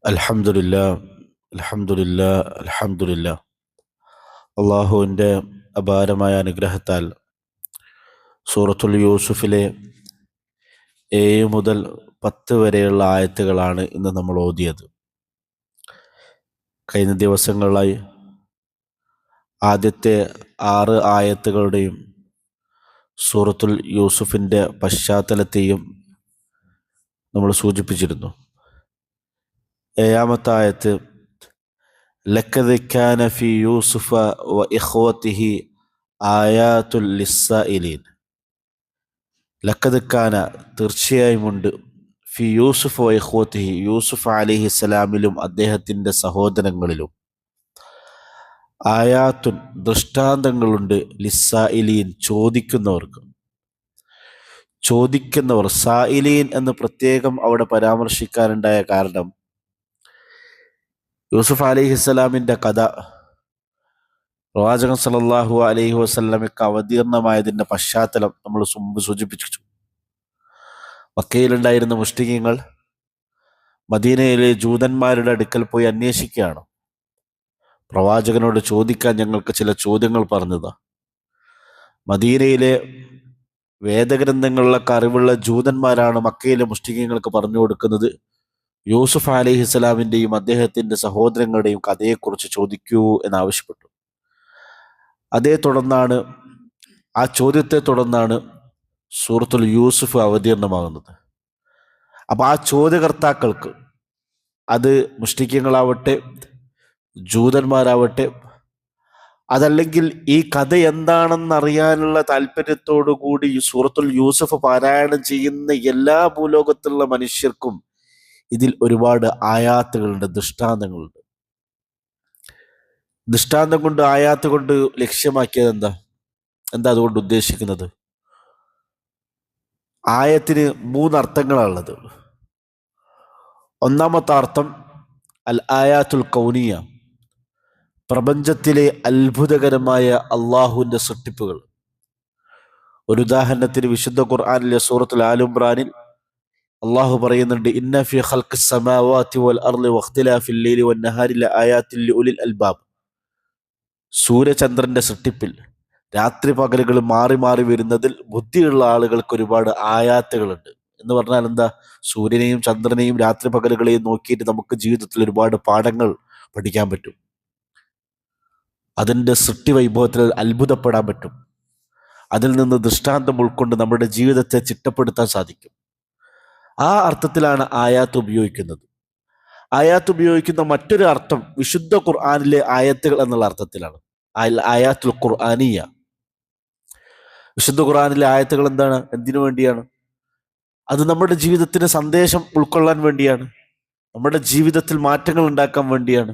അൽഹംദുലില്ലാ അൽഹംദുലില്ലാ അൽഹംദുലില്ലാ. അള്ളാഹുവിൻ്റെ അപാരമായ അനുഗ്രഹത്താൽ സൂറത്തുൽ യൂസുഫിലെ 7 മുതൽ 10 വരെയുള്ള ആയത്തുകളാണ് ഇന്ന് നമ്മൾ ഓതിയത്. കഴിഞ്ഞ ദിവസങ്ങളായി ആദ്യത്തെ 6 ആയത്തുകളുടെയും സൂറത്തുൽ യൂസുഫിൻ്റെ പശ്ചാത്തലത്തെയും നമ്മൾ സൂചിപ്പിച്ചിരുന്നു. 7-ാമത്തെ ആയത്ത് ലഖദ് കാന ഫി യൂസുഫ വ ഇഖ്വതിഹി ആയാത്തുൽ ലിസ്സായിലീൻ. ലഖദ് കാന തീർച്ചയായുമുണ്ട്, ഫി യൂസുഫ് വ ഇഖ്വതിഹി യൂസുഫ് അലൈഹിസ്സലാമിലും അദ്ദേഹത്തിൻ്റെ സഹോദരങ്ങളിലും, ആയാത്തുൻ ദൃഷ്ടാന്തങ്ങളുണ്ട്, ലിസ്സായിലീൻ ചോദിക്കുന്നവർ. സായിലീൻ എന്ന് പ്രത്യേകം അവിടെ പരാമർശിക്കാനുണ്ടായ കാരണം, യൂസുഫ് അലൈഹിസ്സലാമിൻ്റെ കഥ പ്രവാചകൻ സല്ലല്ലാഹു അലൈഹി വസല്ലമയ്ക്ക് അവതീർണമായതിൻ്റെ പശ്ചാത്തലം നമ്മൾ മുമ്പ് സൂചിപ്പിച്ചു. മക്കയിലുണ്ടായിരുന്ന മുശ്രിക്കീങ്ങൾ മദീനയിലെ ജൂതന്മാരുടെ അടുക്കൽ പോയി അന്വേഷിക്കുകയാണ്. പ്രവാചകനോട് ചോദിക്കാൻ ഞങ്ങൾക്ക് ചില ചോദ്യങ്ങൾ പറഞ്ഞതാ. മദീനയിലെ വേദഗ്രന്ഥങ്ങളിലൊക്കെ അറിവുള്ള ജൂതന്മാരാണ് മക്കയിലെ മുശ്രിക്കീങ്ങൾക്ക് പറഞ്ഞു കൊടുക്കുന്നത്, യൂസുഫ് അലൈഹിസ്സലാമിൻ്റെയും അദ്ദേഹത്തിൻ്റെ സഹോദരങ്ങളുടെയും കഥയെക്കുറിച്ച് ചോദിക്കൂ എന്നാവശ്യപ്പെട്ടു. ആ ചോദ്യത്തെ തുടർന്നാണ് സൂറത്തുൽ യൂസുഫ് അവതീർണമാകുന്നത്. അപ്പം ആ ചോദ്യകർത്താക്കൾക്ക്, അത് മുശ്രിക്കീങ്ങളാവട്ടെ ജൂതന്മാരാവട്ടെ, അതല്ലെങ്കിൽ ഈ കഥ എന്താണെന്നറിയാനുള്ള താല്പര്യത്തോടു കൂടി സൂറത്തുൽ യൂസുഫ് പാരായണം ചെയ്യുന്ന എല്ലാ ഭൂലോകത്തുള്ള മനുഷ്യർക്കും ഇതിൽ ഒരുപാട് ആയാത്തുകളുണ്ട്, ദൃഷ്ടാന്തങ്ങളുണ്ട്. ദൃഷ്ടാന്തം കൊണ്ട്, ആയാത്ത് കൊണ്ട് ലക്ഷ്യമാക്കിയത് എന്താ അതുകൊണ്ട് ഉദ്ദേശിക്കുന്നത്? ആയത്തിന് 3 അർത്ഥങ്ങളാണുള്ളത്. ഒന്നാമത്തെ അർത്ഥം അൽ ആയാത്തുൽ കൗനിയ, പ്രപഞ്ചത്തിലെ അത്ഭുതകരമായ അള്ളാഹുവിൻ്റെ സൃഷ്ടിപ്പുകൾ. ഒരു ഉദാഹരണത്തിന് വിശുദ്ധ ഖുർആനിലെ സൂറത്തുൽ ആൽ ഇംറാനിൽ അള്ളാഹു പറയുന്നുണ്ട്, ഇന്ന ഫീ ഖൽഖിസ് സമാവാതി വൽ അർളി വഖ്തിലാഫിൽ ലൈലി വന്നഹാരി ലആയാതിൻ ലിഉലിൽ അൽബാബ്. സൂര്യചന്ദ്രന്റെ സൃഷ്ടിപ്പിൽ രാത്രി പകലുകൾ മാറി മാറി വരുന്നതിൽ ബുദ്ധിയുള്ള ആളുകൾക്ക് ഒരുപാട് ആയാത്തുകളുണ്ട്. എന്ന് പറഞ്ഞാൽ എന്താ? സൂര്യനെയും ചന്ദ്രനെയും രാത്രി പകലുകളെയും നോക്കിയിട്ട് നമുക്ക് ജീവിതത്തിൽ ഒരുപാട് പാഠങ്ങൾ പഠിക്കാൻ പറ്റും. അതിൻ്റെ സൃഷ്ടി വൈഭവത്തിൽ അത്ഭുതപ്പെടാൻ പറ്റും. അതിൽ നിന്ന് ദൃഷ്ടാന്തം ഉൾക്കൊണ്ട് നമ്മുടെ ജീവിതത്തെ ചിട്ടപ്പെടുത്താൻ സാധിക്കും. ആ അർത്ഥത്തിലാണ് ആയാത്ത് ഉപയോഗിക്കുന്നത്. ആയാത്ത് ഉപയോഗിക്കുന്ന മറ്റൊരു അർത്ഥം വിശുദ്ധ ഖുർആനിലെ ആയത്തുകൾ എന്നുള്ള അർത്ഥത്തിലാണ്. ആയാത്തുൽ ഖുർആനിയ. വിശുദ്ധ ഖുർആനിലെ ആയത്തുകൾ എന്താണ്? എന്തിനു വേണ്ടിയാണ്? അത് നമ്മുടെ ജീവിതത്തിന് സന്ദേശം ഉൾക്കൊള്ളാൻ വേണ്ടിയാണ്, നമ്മുടെ ജീവിതത്തിൽ മാറ്റങ്ങൾ ഉണ്ടാക്കാൻ വേണ്ടിയാണ്,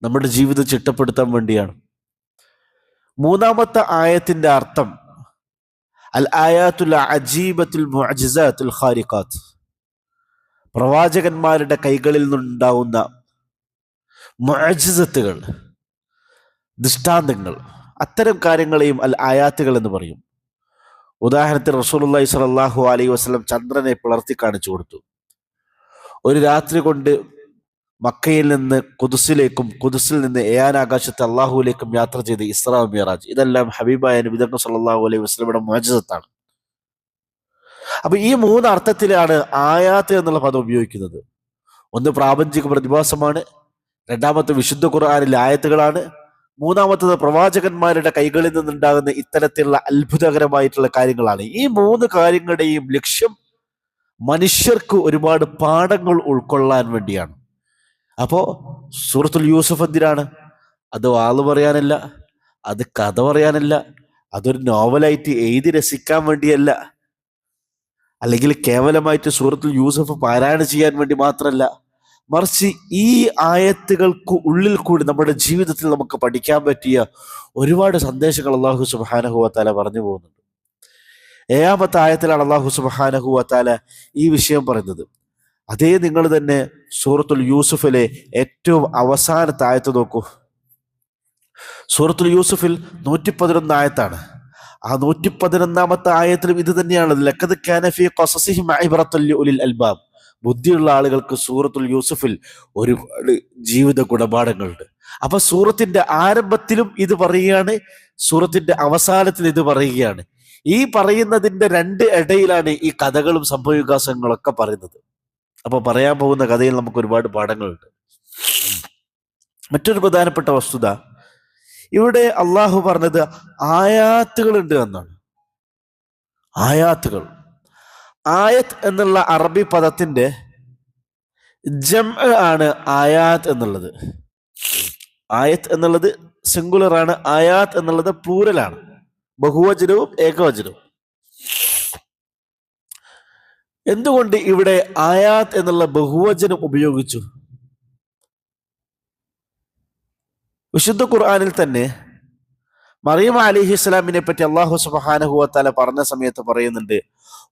നമ്മുടെ ജീവിതം ചിട്ടപ്പെടുത്താൻ വേണ്ടിയാണ്. 3-ാമത്തെ ആയത്തിന്റെ അർത്ഥം അൽ ആയാത്തുൽ അജീബത്തുൽ മുഅ്ജിസാത്തുൽ ഖാരിഖാത്ത്. പ്രവാചകന്മാരുടെ കൈകളിൽ നിന്നുണ്ടാവുന്ന മുഅ്ജിസത്തുകൾ, ദൃഷ്ടാന്തങ്ങൾ, അത്തരം കാര്യങ്ങളെയും അൽ ആയാത്തുകൾ എന്ന് പറയും. ഉദാഹരണത്തിന് റസൂലുള്ളാഹി സ്വല്ലല്ലാഹു അലൈഹി വസല്ലം ചന്ദ്രനെ പിളർത്തി കാണിച്ചു കൊടുത്തു. ഒരു രാത്രി കൊണ്ട് മക്കയിൽ നിന്ന് ഖുദ്സിലേക്കും ഖുദ്സിൽ നിന്ന് ഏയാനാകാശത്ത് അള്ളാഹുവിലേക്കും യാത്ര ചെയ്ത് ഇസ്രാ മിഅ്റാജ്. ഇതെല്ലാം ഹബീബായ നബി തങ്ങൾ സല്ലല്ലാഹു അലൈഹി വസല്ലമയുടെ മുഅ്ജിസത്താണ്. അപ്പൊ ഈ 3 അർത്ഥത്തിലാണ് ആയാത്ത് എന്നുള്ള പദം ഉപയോഗിക്കുന്നത്. ഒന്ന് പ്രാപഞ്ചിക പ്രതിഭാസമാണ്, 2-ാമത്തെ വിശുദ്ധ ഖുർആനിലെ ആയത്തുകളാണ്, 3-ാമത്തത് പ്രവാചകന്മാരുടെ കൈകളിൽ നിന്നുണ്ടാകുന്ന ഇത്തരത്തിലുള്ള അത്ഭുതകരമായിട്ടുള്ള കാര്യങ്ങളാണ്. ഈ 3 കാര്യങ്ങളുടെയും ലക്ഷ്യം മനുഷ്യർക്ക് ഒരുപാട് പാഠങ്ങൾ ഉൾക്കൊള്ളാൻ വേണ്ടിയാണ്. അപ്പോ സൂറത്തുൽ യൂസുഫ് എന്തിനാണ്? അത് വാള് പറയാനല്ല, അത് കഥ പറയാനല്ല, അതൊരു നോവലായിട്ട് എഴുതി രസിക്കാൻ വേണ്ടിയല്ല, അല്ലെങ്കിൽ കേവലമായിട്ട് സൂറത്തുൽ യൂസുഫ് പാരായണം ചെയ്യാൻ വേണ്ടി മാത്രമല്ല, മറിച്ച് ഈ ആയത്തുകൾക്ക് ഉള്ളിൽ കൂടി നമ്മുടെ ജീവിതത്തിൽ നമുക്ക് പഠിക്കാൻ പറ്റിയ ഒരുപാട് സന്ദേശങ്ങൾ അല്ലാഹു സുബ്ഹാനഹു വ തആല പറഞ്ഞു പോകുന്നുണ്ട്. 7-ാമത്തെ ആയത്തിലാണ് അല്ലാഹു സുബ്ഹാനഹു വ തആല ഈ വിഷയം പറയുന്നത്. അതേ നിങ്ങൾ തന്നെ സൂറത്തുൽ യൂസുഫിലെ ഏറ്റവും അവസാനത്തെ ആയത്ത് നോക്കൂ. സൂറത്തുൽ യൂസുഫിൽ 111 ആയത്താണ്. ആ 111ാമത്തെ ആയത്തിലും ഇത് തന്നെയാണ്. ലഖദ് കാന ഫീ ഖസസിഹിം ഇബ്റത്തുൻ ലിഉലിൽ അൽബാബ്. ബുദ്ധിയുള്ള ആളുകൾക്ക് സൂറത്തുൽ യൂസുഫിൽ ഒരുപാട് ജീവിത ഗുണപാഠങ്ങളുണ്ട്. അപ്പൊ സൂറത്തിന്റെ ആരംഭത്തിലും ഇത് പറയുകയാണ്, സൂറത്തിന്റെ അവസാനത്തിൽ ഇത് പറയുകയാണ്. ഈ പറയുന്നതിന്റെ രണ്ട് ഇടയിലാണ് ഈ കഥകളും സംഭവവികാസങ്ങളൊക്കെ പറയുന്നത്. അപ്പൊ പറയാൻ പോകുന്ന കഥയിൽ നമുക്ക് ഒരുപാട് പാഠങ്ങളുണ്ട്. മറ്റൊരു പ്രധാനപ്പെട്ട വസ്തുത, ഇവിടെ അള്ളാഹു പറഞ്ഞത് ആയാത്തുകളുണ്ട് എന്നാണ്. ആയാത്തുകൾ, ആയത്ത് എന്നുള്ള അറബി പദത്തിന്റെ ജംഅ് ആണ് ആയാത്ത് എന്നുള്ളത്. ആയത്ത് എന്നുള്ളത് സിംഗുലർ ആണ്, ആയാത്ത് എന്നുള്ളത് പ്ലൂരലാണ്, ബഹുവചനവും ഏകവചനവും. എന്തുകൊണ്ട് ഇവിടെ ആയാത്ത് എന്നുള്ള ബഹുവചനം ഉപയോഗിച്ചു? വിശുദ്ധ ഖുർആനിൽ തന്നെ മറിയം അലൈഹിസ്സലാമിനെ പറ്റി അല്ലാഹു സുബ്ഹാനഹു വ തആല പറഞ്ഞ സമയത്ത് പറയുന്നുണ്ട്,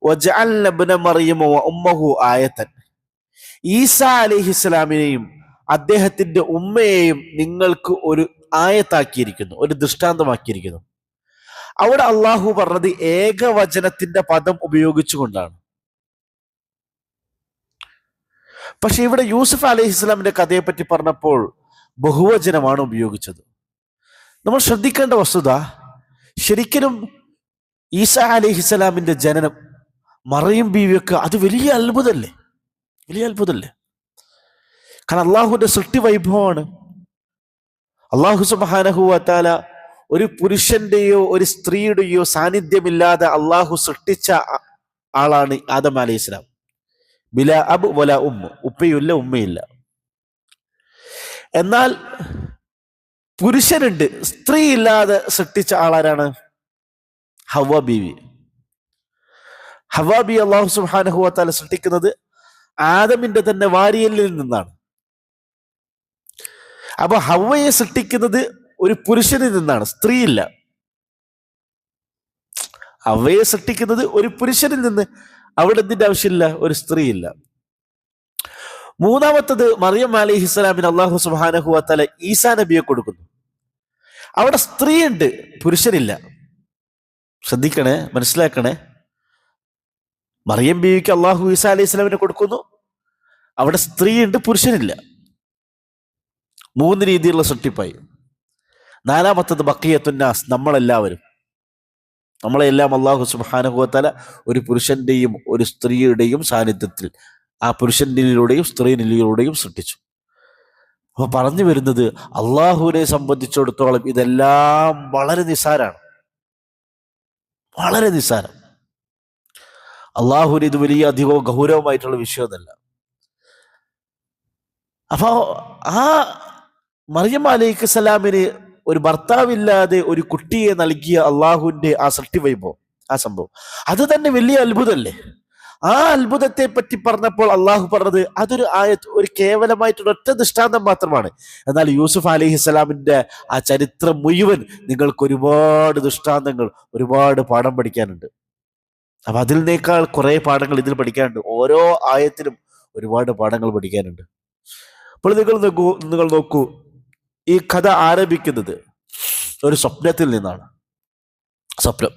വജഅൽന ഇബ്ന മറിയം വ ഉമ്മഹു ആയതൻ. ഈസാ അലൈഹിസ്സലാമിനെയും അദ്ദേഹത്തിന്റെ ഉമ്മയെയും നിങ്ങൾക്ക് ഒരു ആയത്താക്കിയിരിക്കുന്നു, ഒരു ദൃഷ്ടാന്തമാക്കിയിരിക്കുന്നു. അവിടെ അള്ളാഹു പറഞ്ഞത് ഏകവചനത്തിന്റെ പദം ഉപയോഗിച്ചുകൊണ്ടാണ്. പക്ഷെ ഇവിടെ യൂസുഫ് അലൈഹിസ്സലാമിന്റെ കഥയെ പറ്റി പറഞ്ഞപ്പോൾ ബഹുവചനമാണ് ഉപയോഗിച്ചത്. നമ്മൾ ശ്രദ്ധിക്കേണ്ട വസ്തുത, ശരിക്കും ഈസാ അലൈഹിസ്സലാമിന്റെ ജനനം, മറിയം ബീവിയൊക്കെ അത് വലിയ അത്ഭുതമല്ലേ, വലിയ അത്ഭുതമല്ലേ? കാരണം അള്ളാഹുവിന്റെ സൃഷ്ടി വൈഭവമാണ്. അള്ളാഹു സുബ്ഹാനഹു വ തആല ഒരു പുരുഷന്റെയോ ഒരു സ്ത്രീയുടെയോ സാന്നിധ്യമില്ലാതെ അള്ളാഹു സൃഷ്ടിച്ച ആളാണ് ആദം അലൈഹിസ്സലാം. ബില അബ് വല ഉമ്മ, ഉപ്പയില്ല ഉമ്മയില്ല. എന്നാൽ പുരുഷനുണ്ട്, സ്ത്രീ ഇല്ലാതെ സൃഷ്ടിച്ച ആളാരാണ്? ഹവ്വ ബീവി. ഹവ്വ ബി അള്ളാഹു സുബ്ഹാനഹു വ തആല സൃഷ്ടിക്കുന്നത് ആദമിന്റെ തന്നെ വാരിയലിൽ നിന്നാണ്. അപ്പൊ ഹവ്വയെ സൃഷ്ടിക്കുന്നത് ഒരു പുരുഷനിൽ നിന്നാണ്, സ്ത്രീയില്ല. ഹവ്വയെ സൃഷ്ടിക്കുന്നത് ഒരു പുരുഷനിൽ നിന്ന്, അവിടെ എന്തിന്റെ ആവശ്യമില്ല, ഒരു സ്ത്രീയില്ല. മൂന്നാമത്തത് മറിയം അലൈഹിസ്സലാമിന് അല്ലാഹു സുബ്ഹാനഹു വ തആല ഈസാ നബിയെ കൊടുക്കുന്നു. അവിടെ സ്ത്രീയുണ്ട്, പുരുഷനില്ല. ശ്രദ്ധിക്കണേ, മനസ്സിലാക്കണേ. മറിയം ബീവിക്ക് അല്ലാഹു ഈസാ അലൈഹിസ്സലാമിനെ കൊടുക്കുന്നു, അവിടെ സ്ത്രീയുണ്ട്, പുരുഷനില്ല. മൂന്ന് രീതിയിലുള്ള സൃഷ്ടിപ്പായി. നാലാമത്തത് ബഖിയത്തുന്നാസ്, നമ്മളെല്ലാവരും, നമ്മളെല്ലാം അല്ലാഹു സുബ്ഹാനഹു വ തആല ഒരു പുരുഷന്റെയും ഒരു സ്ത്രീയുടെയും സാന്നിധ്യത്തിൽ, ആ പുരുഷനിലൂടെയും സ്ത്രീനിലൂടെയും സൃഷ്ടിച്ചു. അപ്പൊ പറഞ്ഞു വരുന്നത്, അള്ളാഹുവിനെ സംബന്ധിച്ചിടത്തോളം ഇതെല്ലാം വളരെ നിസ്സാരാണ്, വളരെ നിസ്സാരം. അള്ളാഹുവിന് ഇത് വലിയ അധികവും ഗൗരവമായിട്ടുള്ള വിഷയമൊന്നുമല്ല. അപ്പോ ആ മറിയം അലൈഹിസ്സലാമിന് ഒരു ഭർത്താവില്ലാതെ ഒരു കുട്ടിയെ നൽകിയ അള്ളാഹുവിന്റെ ആ സൃഷ്ടി വൈഭവം, ആ സംഭവം, അത് തന്നെ വലിയ അത്ഭുതമല്ലേ? ആ അത്ഭുതത്തെ പറ്റി പറഞ്ഞപ്പോൾ അള്ളാഹു പറഞ്ഞത് അതൊരു ആയത്ത്, ഒരു കേവലമായിട്ടുള്ള ഒറ്റ ദൃഷ്ടാന്തം മാത്രമാണ്. എന്നാൽ യൂസുഫ് അലൈഹിസ്സലാമിന്റെ ആ ചരിത്രം മുഴുവൻ നിങ്ങൾക്ക് ഒരുപാട് ദൃഷ്ടാന്തങ്ങൾ, ഒരുപാട് പാഠം പഠിക്കാനുണ്ട്. അപ്പൊ അതിനേക്കാൾ കുറെ പാഠങ്ങൾ ഇതിൽ പഠിക്കാനുണ്ട്. ഓരോ ആയത്തിലും ഒരുപാട് പാഠങ്ങൾ പഠിക്കാനുണ്ട്. അപ്പോൾ നിങ്ങൾ നോക്കൂ, ഈ കഥ ആരംഭിക്കുന്നത് ഒരു സ്വപ്നത്തിൽ നിന്നാണ്. സ്വപ്നം,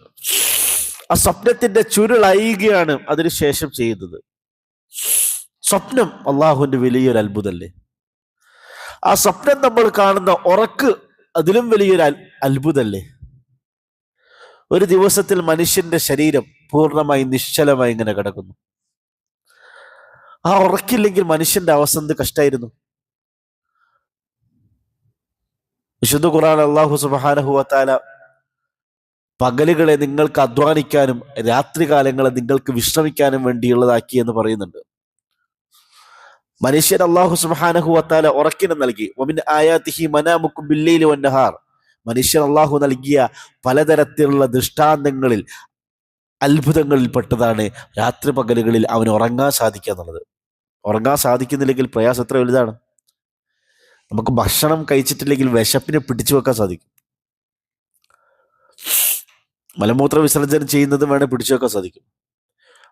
ആ സ്വപ്നത്തിന്റെ ചുരുളയുകയാണ് അതിനുശേഷം ചെയ്യുന്നത്. സ്വപ്നം അള്ളാഹുവിന്റെ വലിയൊരു അത്ഭുതമല്ലേ? ആ സ്വപ്നം നമ്മൾ കാണുന്ന ഉറക്ക് അതിലും വലിയൊരു അത്ഭുതമല്ലേ? ഒരു ദിവസത്തിൽ മനുഷ്യന്റെ ശരീരം പൂർണ്ണമായി നിശ്ചലമായി ഇങ്ങനെ കിടക്കുന്നു. ആ ഉറക്കില്ലെങ്കിൽ മനുഷ്യന്റെ അവസ്ഥ എന്ത് കഷ്ടായിരുന്നു. വിശുദ്ധ ഖുർആൻ അല്ലാഹു സുബ്ഹാനഹു വ തആല പകലുകളെ നിങ്ങൾക്ക് അധ്വാനിക്കാനും രാത്രികാലങ്ങളെ നിങ്ങൾക്ക് വിശ്രമിക്കാനും വേണ്ടിയുള്ളതാക്കി എന്ന് പറയുന്നുണ്ട്. മനുഷ്യൻ അല്ലാഹു സുബ്ഹാനഹു വ തആല ഉറക്കിനെ നൽകി. വമിൻ ആയാതിഹി മനാമുക്കും ബില്ലൈലി വന്നഹാർ. മനുഷ്യൻ അല്ലാഹു നൽകിയ പലതരത്തിലുള്ള ദൃഷ്ടാന്തങ്ങളിൽ, അത്ഭുതങ്ങളിൽ പെട്ടതാണ് രാത്രി പകലുകളിൽ അവന് ഉറങ്ങാൻ സാധിക്കുക എന്നുള്ളത്. ഉറങ്ങാൻ സാധിക്കുന്നില്ലെങ്കിൽ പ്രയാസം എത്ര വലുതാണ്. നമുക്ക് ഭക്ഷണം കഴിച്ചിട്ടില്ലെങ്കിൽ വിശപ്പിനെ പിടിച്ചു വെക്കാൻ സാധിക്കും. മലമൂത്ര വിസർജനം ചെയ്യുന്നത് വേണേൽ പിടിച്ചു വെക്കാൻ സാധിക്കും.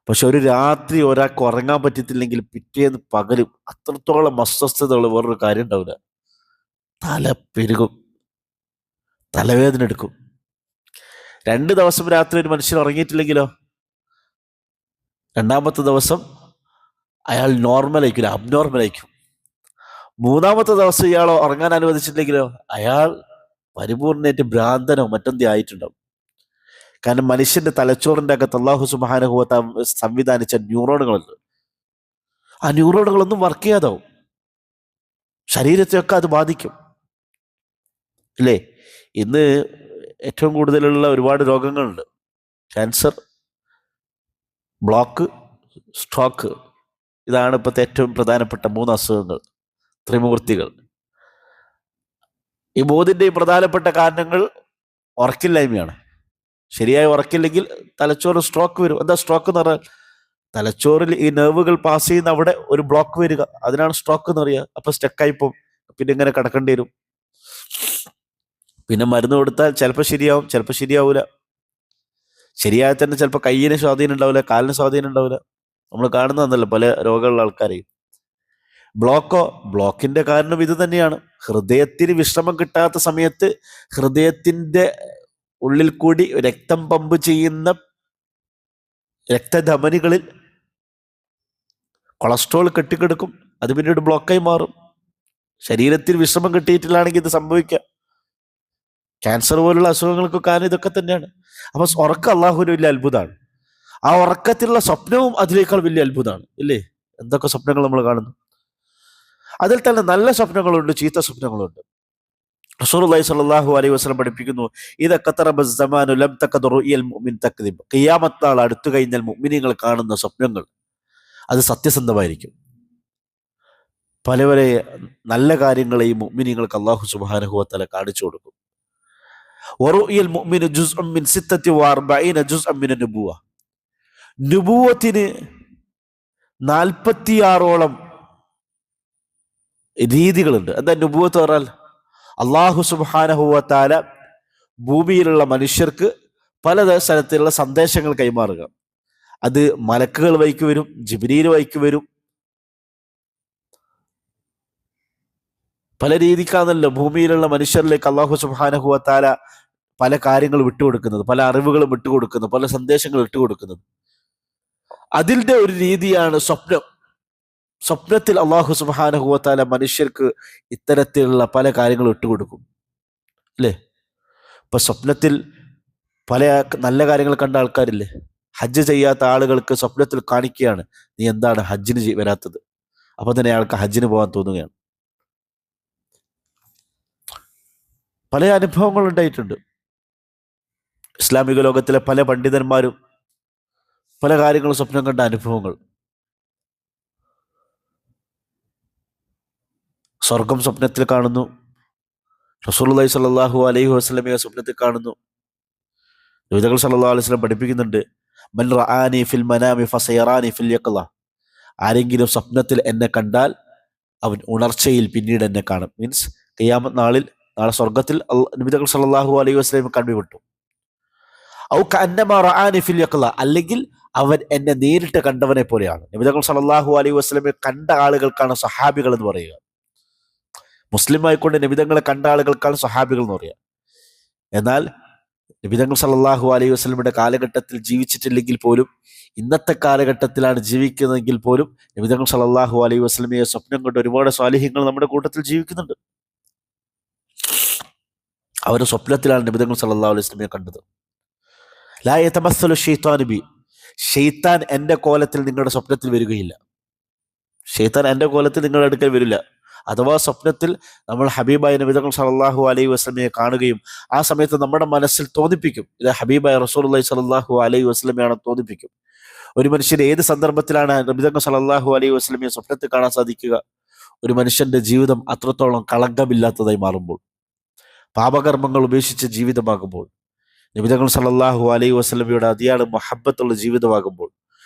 പക്ഷെ ഒരു രാത്രി ഒരാൾക്ക് ഉറങ്ങാൻ പറ്റത്തില്ലെങ്കിൽ പിറ്റേന്ന് പകലും അത്രത്തോളം അസ്വസ്ഥതകൾ വേറൊരു കാര്യം ഉണ്ടാവില്ല. തല പെരുകും, തലവേദന എടുക്കും. 2 ദിവസം രാത്രി ഒരു മനുഷ്യൻ ഉറങ്ങിയിട്ടില്ലെങ്കിലോ, 2ാമത്തെ ദിവസം അയാൾ നോർമലായിരിക്കില്ല, അബ്നോർമലായിരിക്കും. മൂന്നാമത്തെ ദിവസം ഇയാൾ ഉറങ്ങാൻ അനുവദിച്ചിട്ടില്ലെങ്കിലോ അയാൾ പരിപൂർണ്ണമായിട്ട് ഭ്രാന്തനോ മറ്റെന്തോ ആയിട്ടുണ്ടാവും. കാരണം മനുഷ്യന്റെ തലച്ചോറിന്റെ അകത്ത് അല്ലാഹു സുബ്ഹാനഹു വ തആല സംവിധാനിച്ച ന്യൂറോണുകളുണ്ട്. ആ ന്യൂറോണുകളൊന്നും വർക്ക് ചെയ്യാതാവും, ശരീരത്തെയൊക്കെ അത് ബാധിക്കും. ഇല്ലേ? ഇന്ന് ഏറ്റവും കൂടുതലുള്ള ഒരുപാട് രോഗങ്ങളുണ്ട്. Cancer, block, stroke. ഇതാണ് ഇപ്പോഴത്തെ ഏറ്റവും പ്രധാനപ്പെട്ട 3 അസുഖങ്ങൾ, ത്രിമൂർത്തികൾ. ഈ 3ന്റെയും പ്രധാനപ്പെട്ട കാരണങ്ങൾ ഉറക്കില്ലായ്മയാണ്. ശരിയായി ഉറക്കില്ലെങ്കിൽ തലച്ചോറ് സ്ട്രോക്ക് വരും. എന്താ സ്ട്രോക്ക് എന്ന് പറഞ്ഞാൽ? തലച്ചോറിൽ ഈ നെർവുകൾ പാസ് ചെയ്യുന്ന അവിടെ ഒരു ബ്ലോക്ക് വരിക, അതിനാണ് സ്ട്രോക്ക് എന്ന് പറയുക. അപ്പൊ സ്റ്റക്കായിപ്പോ പിന്നെ ഇങ്ങനെ കിടക്കേണ്ടി വരും. പിന്നെ മരുന്ന് കൊടുത്താൽ ചിലപ്പോൾ ശരിയാവും, ചിലപ്പോൾ ശരിയാവൂല. ശരിയായ തന്നെ ചിലപ്പോൾ കയ്യിന് സ്വാധീനം ഉണ്ടാവില്ല, കാലിന് സ്വാധീനം ഉണ്ടാവില്ല. നമ്മൾ കാണുന്നതന്നല്ലോ പല രോഗമുള്ള ആൾക്കാരെയും. ബ്ലോക്കിന്റെ കാരണം ഇത് തന്നെയാണ്. ഹൃദയത്തിന് വിശ്രമം കിട്ടാത്ത സമയത്ത് ഹൃദയത്തിന്റെ ഉള്ളിൽ കൂടി രക്തം പമ്പ് ചെയ്യുന്ന രക്തധമനികളിൽ കൊളസ്ട്രോൾ കെട്ടിക്കിടക്കും, അത് പിന്നീട് ബ്ലോക്കായി മാറും. ശരീരത്തിൽ വിശ്രമം കിട്ടിയിട്ടില്ലാണെങ്കിൽ ഇത് സംഭവിക്കാം. ക്യാൻസർ പോലുള്ള അസുഖങ്ങൾക്കൊക്കെ കാരണം ഇതൊക്കെ തന്നെയാണ്. അപ്പൊ ഉറക്കം അള്ളാഹുവിന് വലിയ അത്ഭുതമാണ്. ആ ഉറക്കത്തിലുള്ള സ്വപ്നവും അതിനേക്കാൾ വലിയ അത്ഭുതമാണ്. ഇല്ലേ? എന്തൊക്കെ സ്വപ്നങ്ങൾ നമ്മൾ കാണുന്നു. അതിൽ തന്നെ നല്ല സ്വപ്നങ്ങളുണ്ട്, ചീത്ത സ്വപ്നങ്ങളുണ്ട്. റസൂലുള്ളാഹി സ്വല്ലല്ലാഹു അലൈഹി വസല്ലം പഠിപ്പിക്കുന്നു, ഇദാ ഖതറബ അസ്സമാനു ലം തഖദ് റുയൽ മുഅ്മിൻ തക്ദിബ്. ഖിയാമത്ത് നാൾ അടുത്തു കഴിഞ്ഞാൽ മുഅ്മിനീങ്ങൾ കാണുന്ന സ്വപ്നങ്ങൾ അത് സത്യസന്ധമായിരിക്കും. പല നല്ല കാര്യങ്ങളെയും മുഅ്മിനീങ്ങൾക്ക് അല്ലാഹു സുബ്ഹാനഹു വ തആല കാണിച്ചു കൊടുക്കും. വറുയൽ മുഅ്മിനു ജുസ്ഉം മിൻ 46 ജുസ്അൻ മിൻ നുബുവ. നുബുവത്തിന് 46ഓളം രീതികളുണ്ട്. എന്താ നുബുവത്ത് പറഞ്ഞാൽ? അല്ലാഹു സുബ്ഹാനഹു വ തആല ഭൂമിയിലുള്ള മനുഷ്യർക്ക് പല സ്ഥലത്തിലുള്ള സന്ദേശങ്ങൾ കൈമാറുക. അത് മലക്കുകൾ വഴിക്ക് വരും, ജിബ്രീൽ വഴിക്ക് വരും. പല രീതിക്കാണല്ലോ ഭൂമിയിലുള്ള മനുഷ്യരിലേക്ക് അല്ലാഹു സുബ്ഹാനഹു വ തആല പല കാര്യങ്ങൾ വിട്ടുകൊടുക്കുന്നത്, പല അറിവുകളും വിട്ടുകൊടുക്കുന്നത്, പല സന്ദേശങ്ങൾ ഇട്ടുകൊടുക്കുന്നത്. അതിൻ്റെ ഒരു രീതിയാണ് സ്വപ്നം. സ്വപ്നത്തിൽ അല്ലാഹു സുബ്ഹാനഹു വ തആല മനുഷ്യർക്ക് ഇത്തരത്തിലുള്ള പല കാര്യങ്ങളും ഇട്ടുകൊടുക്കും. അല്ലേ? ഇപ്പൊ സ്വപ്നത്തിൽ പല നല്ല കാര്യങ്ങൾ കണ്ട ആൾക്കാരില്ലേ? ഹജ്ജ് ചെയ്യാത്ത ആളുകൾക്ക് സ്വപ്നത്തിൽ കാണിക്കുകയാണ്, നീ എന്താണ് ഹജ്ജിന് വരാത്തത്? അപ്പൊ തന്നെ അയാൾക്ക് ഹജ്ജിന് പോകാൻ തോന്നുകയാണ്. പല അനുഭവങ്ങൾ ഉണ്ടായിട്ടുണ്ട്. ഇസ്ലാമിക ലോകത്തിലെ പല പണ്ഡിതന്മാരും പല കാര്യങ്ങളും സ്വപ്നം കണ്ട അനുഭവങ്ങൾ. സ്വർഗം സ്വപ്നത്തിൽ കാണുന്നു. റസൂലുള്ളാഹി സ്വല്ലല്ലാഹു അലൈഹി വസല്ലമയെ സ്വപ്നത്തിൽ കാണുന്നു. നബികൾ സല്ലല്ലാഹു അലൈഹി വസല്ലം പഠിപ്പിക്കുന്നുണ്ട്, മൻ റആനി ഫിൽ മനാമി ഫസയറാനി ഫിൽ യഖ്ള. ആരെങ്കിലും സ്വപ്നത്തിൽ എന്നെ കണ്ടാൽ അവൻ ഉണർച്ചയിൽ പിന്നീട് എന്നെ കാണും. മീൻസ് ഖിയാമത്ത് നാളിൽ, നാളെ സ്വർഗത്തിൽ നബികൾ സല്ലല്ലാഹു അലൈഹി വസല്ലം കണ്ടുവിട്ടു. ഔ കഅന്നമാ റആനി ഫിൽ യഖ്ള, അല്ലെങ്കിൽ അവൻ എന്നെ നേരിട്ട് കണ്ടവനെ പോലെയാണ്. നബികൾ സല്ലല്ലാഹു അലൈഹി വസല്ലമയെ കണ്ട ആളുകൾക്കാണ് സഹാബികൾ എന്ന് പറയുക. മുസ്ലിം ആയിക്കൊണ്ട് നബിതങ്ങളെ കണ്ട ആളുകൾക്കാണ് സഹാബികൾ എന്ന് പറയുക. എന്നാൽ നബിതങ്ങൾ സല്ലല്ലാഹു അലൈഹി വസല്ലമയുടെ കാലഘട്ടത്തിൽ ജീവിച്ചിട്ടില്ലെങ്കിൽ പോലും, ഇന്നത്തെ കാലഘട്ടത്തിലാണ് ജീവിക്കുന്നതെങ്കിൽ പോലും, നബിതങ്ങൾ സല്ലല്ലാഹു അലൈഹി വസല്ലമയെ സ്വപ്നം കൊണ്ട് ഒരുപാട് സ്വാലിഹ്യങ്ങൾ നമ്മുടെ കൂട്ടത്തിൽ ജീവിക്കുന്നുണ്ട്. അവർ സ്വപ്നത്തിലാണ് നബിതങ്ങൾ സല്ലല്ലാഹു അലൈഹി വസല്ലമയെ കണ്ടത്. ലാ യതമസ്സലു ശൈത്വാനു ബി. ശൈത്താൻ എന്റെ കോലത്തിൽ നിങ്ങളുടെ സ്വപ്നത്തിൽ വരികയില്ല. ശൈത്താൻ എന്റെ കോലത്തിൽ നിങ്ങളുടെ അടുക്കൽ വരില്ല. അഥവാ സ്വപ്നത്തിൽ നമ്മൾ ഹബീബായ നബിതങ്ങൾ സല്ലല്ലാഹു അലൈഹി വസല്ലമയെ കാണുകയും ആ സമയത്ത് നമ്മുടെ മനസ്സിൽ തോന്നിപ്പിക്കും, ഇത് ഹബീബായ റസൂലുള്ളാഹി സ്വല്ലല്ലാഹു അലൈഹി വസല്ലമയാണെന്ന് തോന്നിപ്പിക്കും. ഒരു മനുഷ്യൻ ഏത് സന്ദർഭത്തിലാണ് നബിതങ്ങൾ സല്ലല്ലാഹു അലൈഹി വസല്ലമയെ സ്വപ്നത്തിൽ കാണാൻ സാധിക്കുക? ഒരു മനുഷ്യന്റെ ജീവിതം അത്രത്തോളം കളങ്കമില്ലാത്തതായി മാറുമ്പോൾ, പാപകർമ്മങ്ങൾ ഉപേക്ഷിച്ച ജീവിതമാകുമ്പോൾ, നബിതങ്ങൾ സല്ലല്ലാഹു അലൈഹി വസല്ലമയുടെ അതിയായ മുഹബ്ബത്തുള്ള ജീവിതമാകുമ്പോൾ,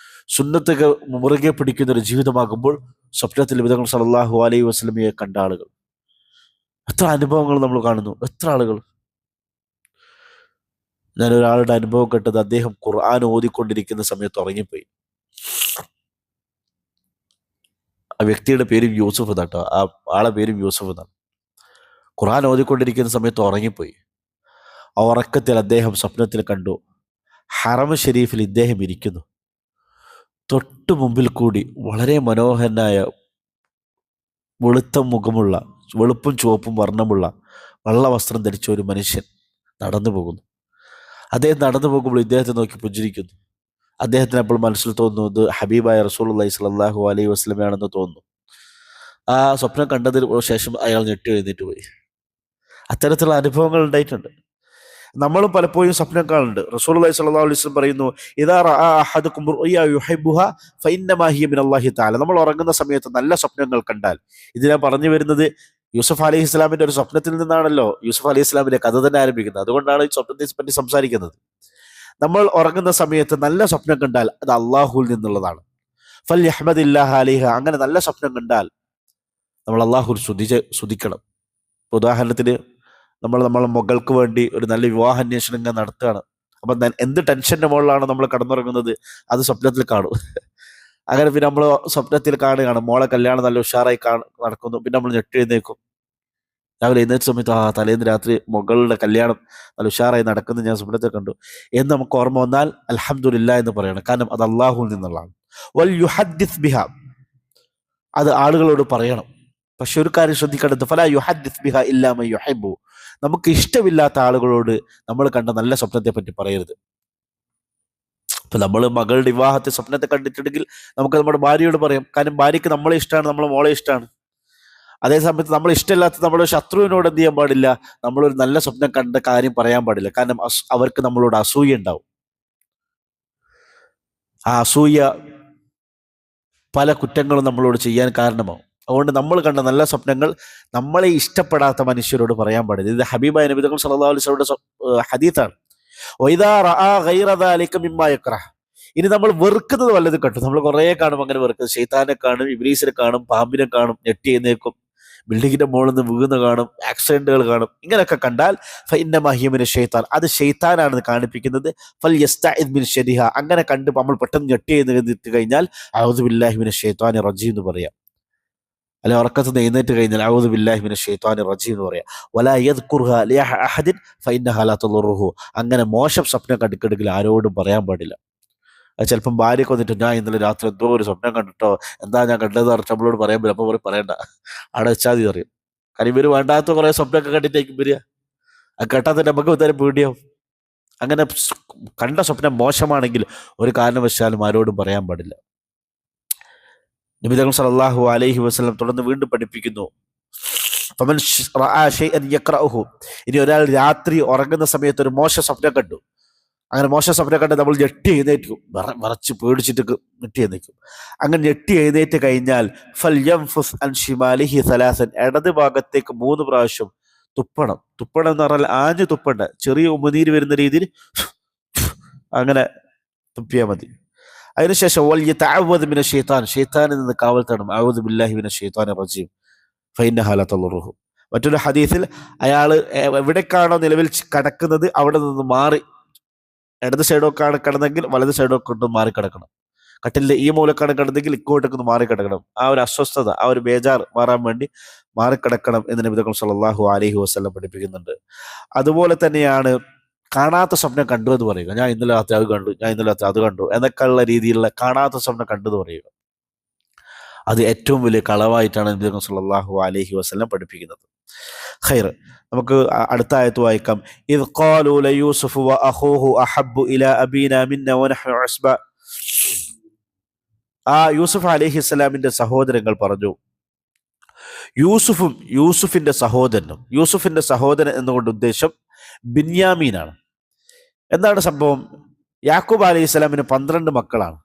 സുന്നത്തൊക്കെ മുറുകെ പിടിക്കുന്ന ഒരു ജീവിതമാകുമ്പോൾ, സ്വപ്നത്തിൽ നബിതങ്ങൾ സല്ലല്ലാഹു അലൈഹി വസല്ലമയെ കണ്ട ആളുകൾ, എത്ര അനുഭവങ്ങൾ നമ്മൾ കാണുന്നു. എത്ര ആളുകൾ. ഞാൻ ഒരാളുടെ അനുഭവം കേട്ടത്, അദ്ദേഹം ഖുർആൻ ഓതിക്കൊണ്ടിരിക്കുന്ന സമയത്ത് ഉറങ്ങിപ്പോയി. ആ വ്യക്തിയുടെ പേരും യൂസുഫ് എന്നാട്ടോ, ആ ആളെ പേരും യൂസുഫ് എന്നാണ്. ഖുർആൻ ഓതിക്കൊണ്ടിരിക്കുന്ന സമയത്ത് ഉറങ്ങിപ്പോയി. ആ ഉറക്കത്തിൽ അദ്ദേഹം സ്വപ്നത്തിൽ കണ്ടു, ഹറം ഷരീഫിൽ ഇദ്ദേഹം ഇരിക്കുന്നു. തൊട്ടു മുമ്പിൽ കൂടി വളരെ മനോഹരനായ വെളുത്ത മുഖമുള്ള, വെളുപ്പും ചുവപ്പും വർണ്ണമുള്ള വെള്ള വസ്ത്രം ധരിച്ച ഒരു മനുഷ്യൻ നടന്നു പോകുന്നു. അദ്ദേഹം നടന്നു പോകുമ്പോൾ ഇദ്ദേഹത്തെ നോക്കി പുഞ്ചിരിക്കുന്നു. അദ്ദേഹത്തിന് അപ്പോൾ മനസ്സിൽ തോന്നുന്നു ഇത് ഹബീബായ റസൂലുള്ളാഹി സ്വല്ലല്ലാഹു അലൈഹി വസല്ലമയാണെന്ന് തോന്നുന്നു. ആ സ്വപ്നം കണ്ടതിന് ശേഷം അയാൾ ഞെട്ടി എഴുന്നേറ്റ് പോയി. അത്തരത്തിലുള്ള അനുഭവങ്ങൾ ഉണ്ടായിട്ടുണ്ട്. നമ്മളും പലപ്പോഴും സ്വപ്നം കാണുന്നുണ്ട്. റസൂലുള്ളാഹി സ്വല്ലല്ലാഹു അലൈഹി വസല്ലം പറയുന്നു, ഇദാ റഅ അഹദുകും റുഅ്യാ യുഹിബ്ബുഹാ ഫഇന്നമാ ഹിയ മിനല്ലാഹി തആല. നമ്മൾ ഉറങ്ങുന്ന സമയത്ത് നല്ല സ്വപ്നങ്ങൾ കണ്ടാൽ, ഇതിനെ പറഞ്ഞു വരുന്നത് യൂസുഫ് അലൈഹി ഇസ്ലാമിന്റെ ഒരു സ്വപ്നത്തിൽ നിന്നാണല്ലോ യൂസുഫ് അലൈഹി ഇസ്ലാമിന്റെ കഥ തന്നെ ആരംഭിക്കുന്നത്. അതുകൊണ്ടാണ് ഈ സ്വപ്നത്തെ പറ്റി സംസാരിക്കുന്നത്. നമ്മൾ ഉറങ്ങുന്ന സമയത്ത് നല്ല സ്വപ്നം കണ്ടാൽ അത് അള്ളാഹുവിൽ നിന്നുള്ളതാണ്. ഫൽയഹ്മദില്ലാഹ അലൈഹ. അങ്ങനെ നല്ല സ്വപ്നം കണ്ടാൽ നമ്മൾ അള്ളാഹുവിൽ സ്തുതിക്കണം. ഉദാഹരണത്തിന് നമ്മളെ മകൾക്ക് വേണ്ടി ഒരു നല്ല വിവാഹാന്വേഷണം ഇങ്ങനെ നടത്തുകയാണ്. അപ്പൊ എന്ത് ടെൻഷന്റെ മുകളിലാണ് നമ്മൾ കടന്നുറങ്ങുന്നത്, അത് സ്വപ്നത്തിൽ കാണും. അങ്ങനെ പിന്നെ നമ്മൾ സ്വപ്നത്തിൽ കാണുകയാണ് മോളെ കല്യാണം നല്ല ഉഷാറായി നടക്കുന്നു. പിന്നെ നമ്മൾ ഞെട്ടിയെഴുന്നേക്കും. രാവിലെ എഴുന്നേറ്റ സമയത്ത് തലേന്ന് രാത്രി മകളുടെ കല്യാണം നല്ല ഉഷാറായി നടക്കുന്നത് ഞാൻ സ്വപ്നത്തിൽ കണ്ടു എന്ന് നമുക്ക് ഓർമ്മ വന്നാൽ അൽഹംദുലില്ലാ എന്ന് പറയണം. കാരണം അത് അള്ളാഹുവിൽ നിന്നുള്ളതാണ്. വൽ യുഹദ്ദിസ് ബിഹ. അത് ആളുകളോട് പറയണം. പക്ഷെ ഒരു കാര്യം ശ്രദ്ധിക്കേണ്ടത്, ഫലാ യുഹദ്ദിസ് ബിഹ ഇല്ലാ മൻ യുഹിബ്ബു. നമുക്ക് ഇഷ്ടമില്ലാത്ത ആളുകളോട് നമ്മൾ കണ്ട നല്ല സ്വപ്നത്തെ പറ്റി പറയരുത്. ഇപ്പൊ നമ്മൾ മകളുടെ വിവാഹത്തെ സ്വപ്നത്തെ കണ്ടിട്ടുണ്ടെങ്കിൽ നമുക്ക് നമ്മുടെ ഭാര്യയോട് പറയാം. കാരണം ഭാര്യയ്ക്ക് നമ്മളെ ഇഷ്ടമാണ്, നമ്മളെ മോളെ ഇഷ്ടമാണ്. അതേ സമയത്ത് നമ്മൾ ഇഷ്ടമില്ലാത്ത നമ്മുടെ ശത്രുവിനോട് എന്ത് ചെയ്യാൻ പാടില്ല, നമ്മളൊരു നല്ല സ്വപ്നം കണ്ട കാര്യം പറയാൻ പാടില്ല. കാരണം അവർക്ക് നമ്മളോട് അസൂയ ഉണ്ടാവും. ആ അസൂയ പല കുറ്റങ്ങളും നമ്മളോട് ചെയ്യാൻ കാരണമാവും. അതുകൊണ്ട് നമ്മൾ കണ്ട നല്ല സ്വപ്നങ്ങൾ നമ്മളെ ഇഷ്ടപ്പെടാത്ത മനുഷ്യരോട് പറയാൻ പാടില്ല. ഇത് ഹബീബായ നബി തങ്ങൾ സല്ലല്ലാഹു അലൈഹി വസല്ലമയുടെ ഹദീത്താണ്. വഇദാ റആ ഗൈറ ദാലിക മിമ്മാ യക്റഹ്. ഇനി നമ്മൾ വെറുക്കുന്നത് വല്ലതും കണ്ടു, നമ്മൾ കുറേ കാണും അങ്ങനെ വെറുക്കുന്നത്. ശൈത്താനെ കാണും, ഇബ്ലീസിനെ കാണും, പാമ്പിനെ കാണും, ഞെട്ടി എഴുന്നേൽക്കും, ബിൽഡിങ്ങിന്റെ മുകളിൽ നിന്ന് വീഴുന്ന കാണും, ആക്സിഡന്റുകൾ കാണും. ഇങ്ങനെയൊക്കെ കണ്ടാൽ ഫഇന്നമാ ഹിയ മിന ശൈത്താൻ. അത് ശൈത്താനാണെന്ന് കാണിപ്പിക്കുന്നത്. ഫൽയസ്തഇദ് മിൻ ശരിഹ. അങ്ങനെ കണ്ട് നമ്മൾ പെട്ടെന്ന് ഞെട്ടി എഴുന്നേറ്റ് കഴിഞ്ഞാൽ അഊദു ബില്ലാഹി മിനശ് ശൈത്വാനിർ റജീം എന്ന് പറയാം. അല്ലെ ഉറക്കത്ത് നിന്ന് എഴുന്നേറ്റ് കഴിഞ്ഞാൽ അഊദു ബില്ലാഹി മിനശ് ശൈത്വാനിർ റജീം എന്ന് പറയാം. വലാ യദ്കുർഹ ലിഅഹദിൻ ഫഇന്നഹാ ലാ തദുറുഹു. അങ്ങനെ മോശം സ്വപ്നം കണ്ടിട്ടുണ്ടെങ്കിൽ ആരോടും പറയാൻ പാടില്ല. അത് ചിലപ്പം ഭാര്യയ്ക്ക് വന്നിട്ട് ഞാൻ ഇന്നലെ രാത്രി എന്തോ ഒരു സ്വപ്നം കണ്ടിട്ടോ, എന്താ ഞാൻ കണ്ടത് പറഞ്ഞിട്ട് നമ്മളോട് പറയാൻ പറ്റില്ല. അപ്പം പറയണ്ട, അവിടെ വെച്ചാൽ മതി അറിയും. കാരണം ഇവര് വേണ്ടാത്ത കുറെ സ്വപ്നമൊക്കെ കണ്ടിട്ടേക്കും വരിക. അത് കേട്ടാൽ തന്നെ നമുക്ക് ഇത്തരം പേടിയാവും. അങ്ങനെ കണ്ട സ്വപ്നം മോശമാണെങ്കിൽ ഒരു കാരണവശാലും ആരോടും പറയാൻ പാടില്ല. നബി തങ്ങൾ സല്ലല്ലാഹു അലൈഹി വസല്ലം തുടർന്ന് വീണ്ടും പഠിപ്പിക്കുന്നു, ഫമൻ റആ ശൈഅൻ യക്റഹു. ഇനി ഒരാൾ രാത്രി ഉറങ്ങുന്ന സമയത്ത് ഒരു മോശ സ്വപ്നം കണ്ടു. അങ്ങനെ മോശം സ്വപ്നം കണ്ട് നമ്മൾ ഞെട്ടി എഴുന്നേറ്റും, വിറച്ച് പേടിച്ചിട്ട് ഞെട്ടി എഴുന്നേക്കും. അങ്ങനെ ഞെട്ടി എഴുന്നേറ്റ് കഴിഞ്ഞാൽ ഫൽയംഫുസ് അൻ ശിമാലിഹി സലാസൻ. ഇടത് ഭാഗത്തേക്ക് 3 പ്രാവശ്യം തുപ്പണം. തുപ്പണം എന്ന് പറഞ്ഞാൽ ആഞ്ഞു തുപ്പണ്ട, ചെറിയ ഉമിനീര് വരുന്ന രീതിയിൽ അങ്ങനെ തുപ്പിയാൽ മതി. അതിനുശേഷം വൽയതഅവദ് മിന ശൈത്താൻ. ശൈത്താനിൽ നിന്ന് കാവൽ തേടണം. അഊദു ബില്ലാഹി മിനശ് ശൈത്വാനിർ റജീം ഫഇന്നഹാ ലാ തദുറുഹു. മറ്റൊരു ഹദീസിൽ അയാൾ എവിടേക്കാണോ നിലവിൽ കിടക്കുന്നത് അവിടെ നിന്ന് മാറി, ഇടത് സൈഡൊക്കെയാണ് കിടന്നെങ്കിൽ വലത് സൈഡൊക്കെ കൊണ്ട് മാറി കിടക്കണം. കട്ടിലിന്റെ ഈ മൂലക്കാണ് കിടന്നെങ്കിൽ ഇക്കോട്ടൊക്കെ മാറി കിടക്കണം. ആ ഒരു അസ്വസ്ഥത, ആ ഒരു ബേജാർ മാറാൻ വേണ്ടി മാറിക്കിടക്കണം എന്ന് നബി തങ്ങൾ സല്ലല്ലാഹു അലൈഹി വസല്ലം പഠിപ്പിക്കുന്നുണ്ട്. അതുപോലെ തന്നെയാണ് കാണാത്ത സ്വപ്നം കണ്ടു എന്ന് പറയുക. ഞാൻ ഇന്നലെ രാത്രി അത് കണ്ടു, ഞാൻ ഇന്നലെ രാത്രി അത് കണ്ടു എന്നൊക്കെയുള്ള രീതിയിലുള്ള കാണാത്ത സ്വപ്നം കണ്ടു എന്ന് പറയുക. അത് ഏറ്റവും വലിയ കളവായിട്ടാണ് നബി തങ്ങൾ സല്ലല്ലാഹു അലൈഹി വസല്ലം പഠിപ്പിക്കുന്നത്. ഖൈർ, നമുക്ക് അടുത്ത ആയത്ത് വായിക്കാം. ഇദ് ഖാലൂ ലയൂസുഫു വഅഖൂഹു അഹബ്ബു ഇലാ അബീനാ മിന്നാ വനഹ്നു ഉസ്ബ. ആ യൂസുഫ് അലൈഹിസ്സലാമിന്റെ സഹോദരങ്ങൾ പറഞ്ഞു, യൂസുഫിന്റെ സഹോദരനും. യൂസുഫിന്റെ സഹോദരൻ എന്നുകൊണ്ട് ഉദ്ദേശം ബിന്യാമീനാണ്. എന്താണ് സംഭവം? യാക്കൂബ് അലൈഹിസ്സലാമിന് 12 മക്കളാണ്.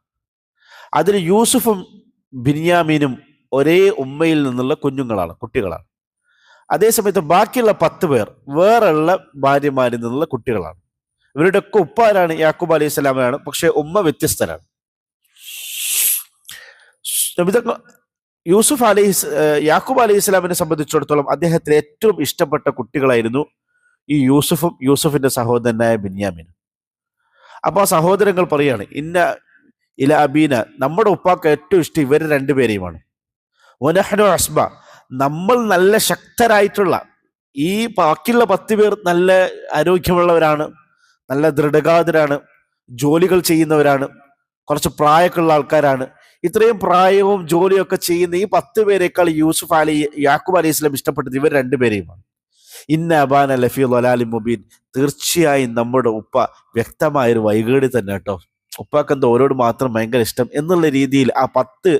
അതിൽ യൂസുഫും ബിന്യാമീനും ഒരേ ഉമ്മയിൽ നിന്നുള്ള കുട്ടികളാണ്. അതേസമയത്ത് ബാക്കിയുള്ള 10 പേർ വേറെയുള്ള ഭാര്യമാരിൽ നിന്നുള്ള കുട്ടികളാണ്. ഇവരുടെ ഒക്കെ ഉപ്പാരാണ് യാക്കൂബ് അലൈഹി സ്വലാമാണ്, പക്ഷെ ഉമ്മ വ്യത്യസ്തരാണ്. യാക്കൂബ് അലൈഹി സ്വലാമിനെ സംബന്ധിച്ചിടത്തോളം അദ്ദേഹത്തിന് ഏറ്റവും ഇഷ്ടപ്പെട്ട കുട്ടികളായിരുന്നു ഈ യൂസുഫിന്റെ സഹോദരനായ ബിന്യാമിൻ. അപ്പൊ ആ സഹോദരങ്ങൾ പറയാണ്, ഇന്ന ഇല അബീന, നമ്മുടെ ഉപ്പാക്ക് ഏറ്റവും ഇഷ്ടം ഇവർ 2 പേരെയുമാണ്. വനഹ്നു അസ്ബ, നമ്മൾ നല്ല ശക്തരായിട്ടുള്ള, ഈ ബാക്കിയുള്ള 10 പേർ നല്ല ആരോഗ്യമുള്ളവരാണ്, നല്ല ദൃഢഗാതരാണ്, ജോലികൾ ചെയ്യുന്നവരാണ്. കുറച്ച് പ്രായമൊക്കെ ഉള്ള ആൾക്കാരാണ്. ഇത്രയും പ്രായവും ജോലിയൊക്കെ ചെയ്യുന്ന ഈ 10 പേരെക്കാൾ യാക്കൂബ് അലൈഹി സ്വലാം ഇഷ്ടപ്പെട്ടത് ഇവർ രണ്ടുപേരെയുമാണ്. ഇന്ന അബാന ലഫി ലലാലി മുബീൻ, തീർച്ചയായും നമ്മുടെ ഉപ്പ വ്യക്തമായൊരു വൈകേടി തന്നെ കേട്ടോ. ഉപ്പാക്ക് എന്തോ ഓരോട് മാത്രം ഭയങ്കര ഇഷ്ടം എന്നുള്ള രീതിയിൽ ആ 10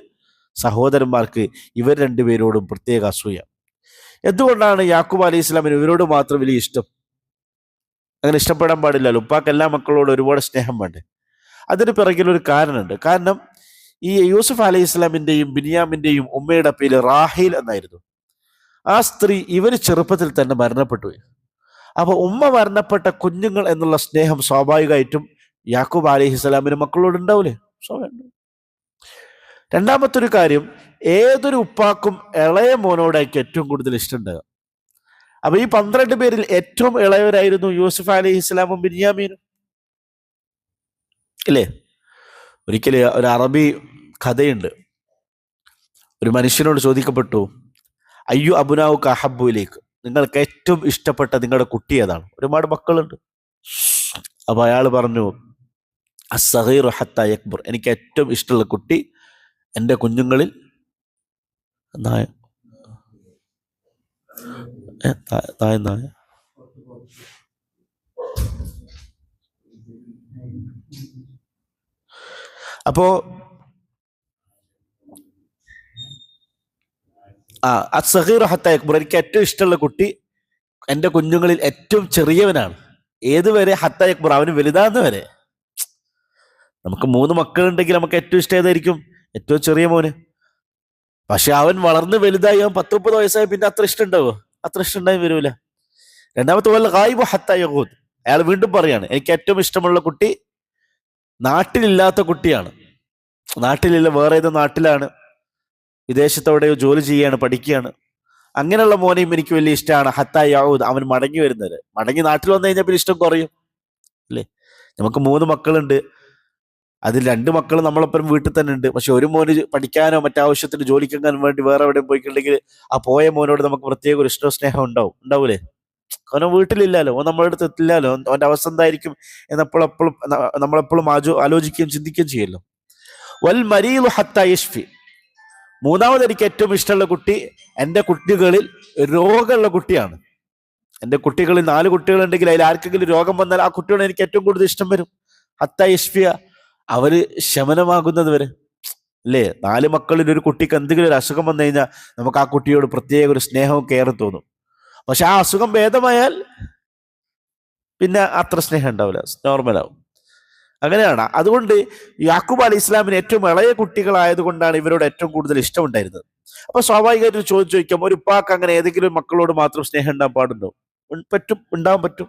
സഹോദരന്മാർക്ക് ഇവർ രണ്ടുപേരോടും പ്രത്യേക അസൂയ. എന്തുകൊണ്ടാണ് യാക്കൂബ് അലൈഹി സ്വലാമിന് ഇവരോട് മാത്രം വലിയ ഇഷ്ടം? അങ്ങനെ ഇഷ്ടപ്പെടാൻ പാടില്ലല്ലോ. ഉപ്പാക്ക് എല്ലാ മക്കളോടും ഒരുപാട് സ്നേഹം വേണ്ടേ? അതിന് പിറകിലൊരു കാരണമുണ്ട്. കാരണം ഈ യൂസുഫ് അലൈഹി സ്വലാമിന്റെയും ബിനിയാമിന്റെയും ഉമ്മയുടെ പേര് റാഹീൽ എന്നായിരുന്നു. ആ സ്ത്രീ ഇവര് ചെറുപ്പത്തിൽ തന്നെ മരണപ്പെട്ടു. അപ്പൊ ഉമ്മ മരണപ്പെട്ട കുഞ്ഞുങ്ങൾ എന്നുള്ള സ്നേഹം സ്വാഭാവികമായിട്ടും യാക്കൂബ് അലൈഹി സ്വലാമിന് മക്കളോട് ഉണ്ടാവൂലേ? സ്വാഭാവികം. രണ്ടാമത്തെ ഒരു കാര്യം, ഏതൊരു ഉപ്പാക്കും ഇളയ മോനോടായിരിക്കും ഏറ്റവും കൂടുതൽ ഇഷ്ടമുണ്ടാകുക. അപ്പൊ ഈ 12 പേരിൽ ഏറ്റവും ഇളയവരായിരുന്നു യൂസുഫ് അലൈഹി സ്വലാമും ബിനിയാമീനും, ഇല്ലേ? ഒരിക്കലും ഒരു അറബി കഥയുണ്ട്. ഒരു മനുഷ്യനോട് ചോദിക്കപ്പെട്ടു, അയ്യു അബുനാവു കഹബുലേക്ക്, നിങ്ങൾക്ക് ഏറ്റവും ഇഷ്ടപ്പെട്ട നിങ്ങളുടെ കുട്ടി ഏതാണ്? ഒരുപാട് മക്കളുണ്ട്. അപ്പൊ അയാൾ പറഞ്ഞു, അസ്സഗീറു ഹത്താ യക്ബർ, എനിക്ക് ഏറ്റവും ഇഷ്ടമുള്ള കുട്ടി എൻ്റെ കുഞ്ഞുങ്ങളിൽ നായ നായ നായ അപ്പോ അസ്സഗീറു ഹത്താ യക്ബർ, എനിക്ക് ഏറ്റവും ഇഷ്ടമുള്ള കുട്ടി എൻ്റെ കുഞ്ഞുങ്ങളിൽ ഏറ്റവും ചെറിയവനാണ്. ഏതുവരെ? ഹത്താ യക്ബർ, അവന് വലുതാന്ന് വരെ. നമുക്ക് 3 മക്കളുണ്ടെങ്കിൽ നമുക്ക് ഏറ്റവും ഇഷ്ടം ഏതായിരിക്കും? ഏറ്റവും ചെറിയ മോന്. പക്ഷെ അവൻ വളർന്ന് വലുതായി, അവൻ 10-30 വയസ്സായി, പിന്നെ അത്ര ഇഷ്ടം ഉണ്ടാവോ? അത്ര ഇഷ്ടം ഉണ്ടായി വരൂല. രണ്ടാമത്തെ വല്ല ഗായിബു ഹത്താ യഖൂദ്, അയാൾ വീണ്ടും പറയാണ്, എനിക്ക് ഏറ്റവും ഇഷ്ടമുള്ള കുട്ടി നാട്ടിലില്ലാത്ത കുട്ടിയാണ്. നാട്ടിലില്ല, വേറെ ഏതോ നാട്ടിലാണ്, വിദേശത്തോടെയോ ജോലി ചെയ്യാണ്, പഠിക്കുകയാണ്. അങ്ങനെയുള്ള മോനെയും എനിക്ക് വലിയ ഇഷ്ടമാണ്. ഹത്താ യഊദ്, അവൻ മടങ്ങി വരുന്നത്. മടങ്ങി നാട്ടിൽ വന്നു കഴിഞ്ഞാൽ പിന്നെ ഇഷ്ടം കുറയും, അല്ലേ? നമുക്ക് 3 മക്കളുണ്ട്, അതിൽ 2 മക്കൾ നമ്മളൊപ്പം വീട്ടിൽ തന്നെ ഉണ്ട്. പക്ഷെ ഒരു മോന് പഠിക്കാനോ മറ്റാവശ്യത്തിന് ജോലിക്കെങ്ങാനും വേണ്ടി വേറെ എവിടെയും പോയിട്ടുണ്ടെങ്കിൽ ആ പോയ മോനോട് നമുക്ക് പ്രത്യേക ഒരു ഇഷ്ടവും സ്നേഹം ഉണ്ടാവൂലേ? കാരണം വീട്ടിലില്ലല്ലോ, ഓൻ നമ്മുടെ അടുത്ത് എത്തില്ലല്ലോ, അവന്റെ അവസ്ഥ എന്തായിരിക്കും എന്നെപ്പോഴെപ്പോഴും നമ്മളെപ്പോഴും ആലോചിക്കുകയും ചിന്തിക്കുകയും ചെയ്യല്ലോ. വൽ മരീലു ഹത്താ യശ്ഫി, മൂന്നാമത് എനിക്ക് ഏറ്റവും ഇഷ്ടമുള്ള കുട്ടി എൻ്റെ കുട്ടികളിൽ രോഗമുള്ള കുട്ടിയാണ്. എൻ്റെ കുട്ടികളിൽ 4 കുട്ടികളുണ്ടെങ്കിൽ അതിൽ ആർക്കെങ്കിലും രോഗം വന്നാൽ ആ കുട്ടിയോട് എനിക്ക് ഏറ്റവും കൂടുതൽ ഇഷ്ടം വരും. ഹത്താ യശ്ഫിയ, അവര് ശമനമാകുന്നത് വരെ, അല്ലേ? 4 മക്കളിൽ ഒരു കുട്ടിക്ക് എന്തെങ്കിലും ഒരു അസുഖം വന്നു കഴിഞ്ഞാൽ നമുക്ക് ആ കുട്ടിയോട് പ്രത്യേക ഒരു സ്നേഹവും കെയറും തോന്നും. പക്ഷെ ആ അസുഖം ഭേദമായാൽ പിന്നെ അത്ര സ്നേഹം ഉണ്ടാവില്ല, നോർമലാവും. അങ്ങനെയാണ്. അതുകൊണ്ട് യാക്കൂബ് അലൈഹി ഇസ്ലാമിന് ഏറ്റവും ഇളയ കുട്ടികളായതുകൊണ്ടാണ് ഇവരോട് ഏറ്റവും കൂടുതൽ ഇഷ്ടമുണ്ടായിരുന്നത്. അപ്പൊ സ്വാഭാവികമായിട്ട് ചോദിക്കാം, ഒരു ഉപ്പാക്ക് അങ്ങനെ ഏതെങ്കിലും മക്കളോട് മാത്രം സ്നേഹം ഉണ്ടാകാൻ പാടുണ്ടോ? ഉണ്ടാവാൻ പറ്റും,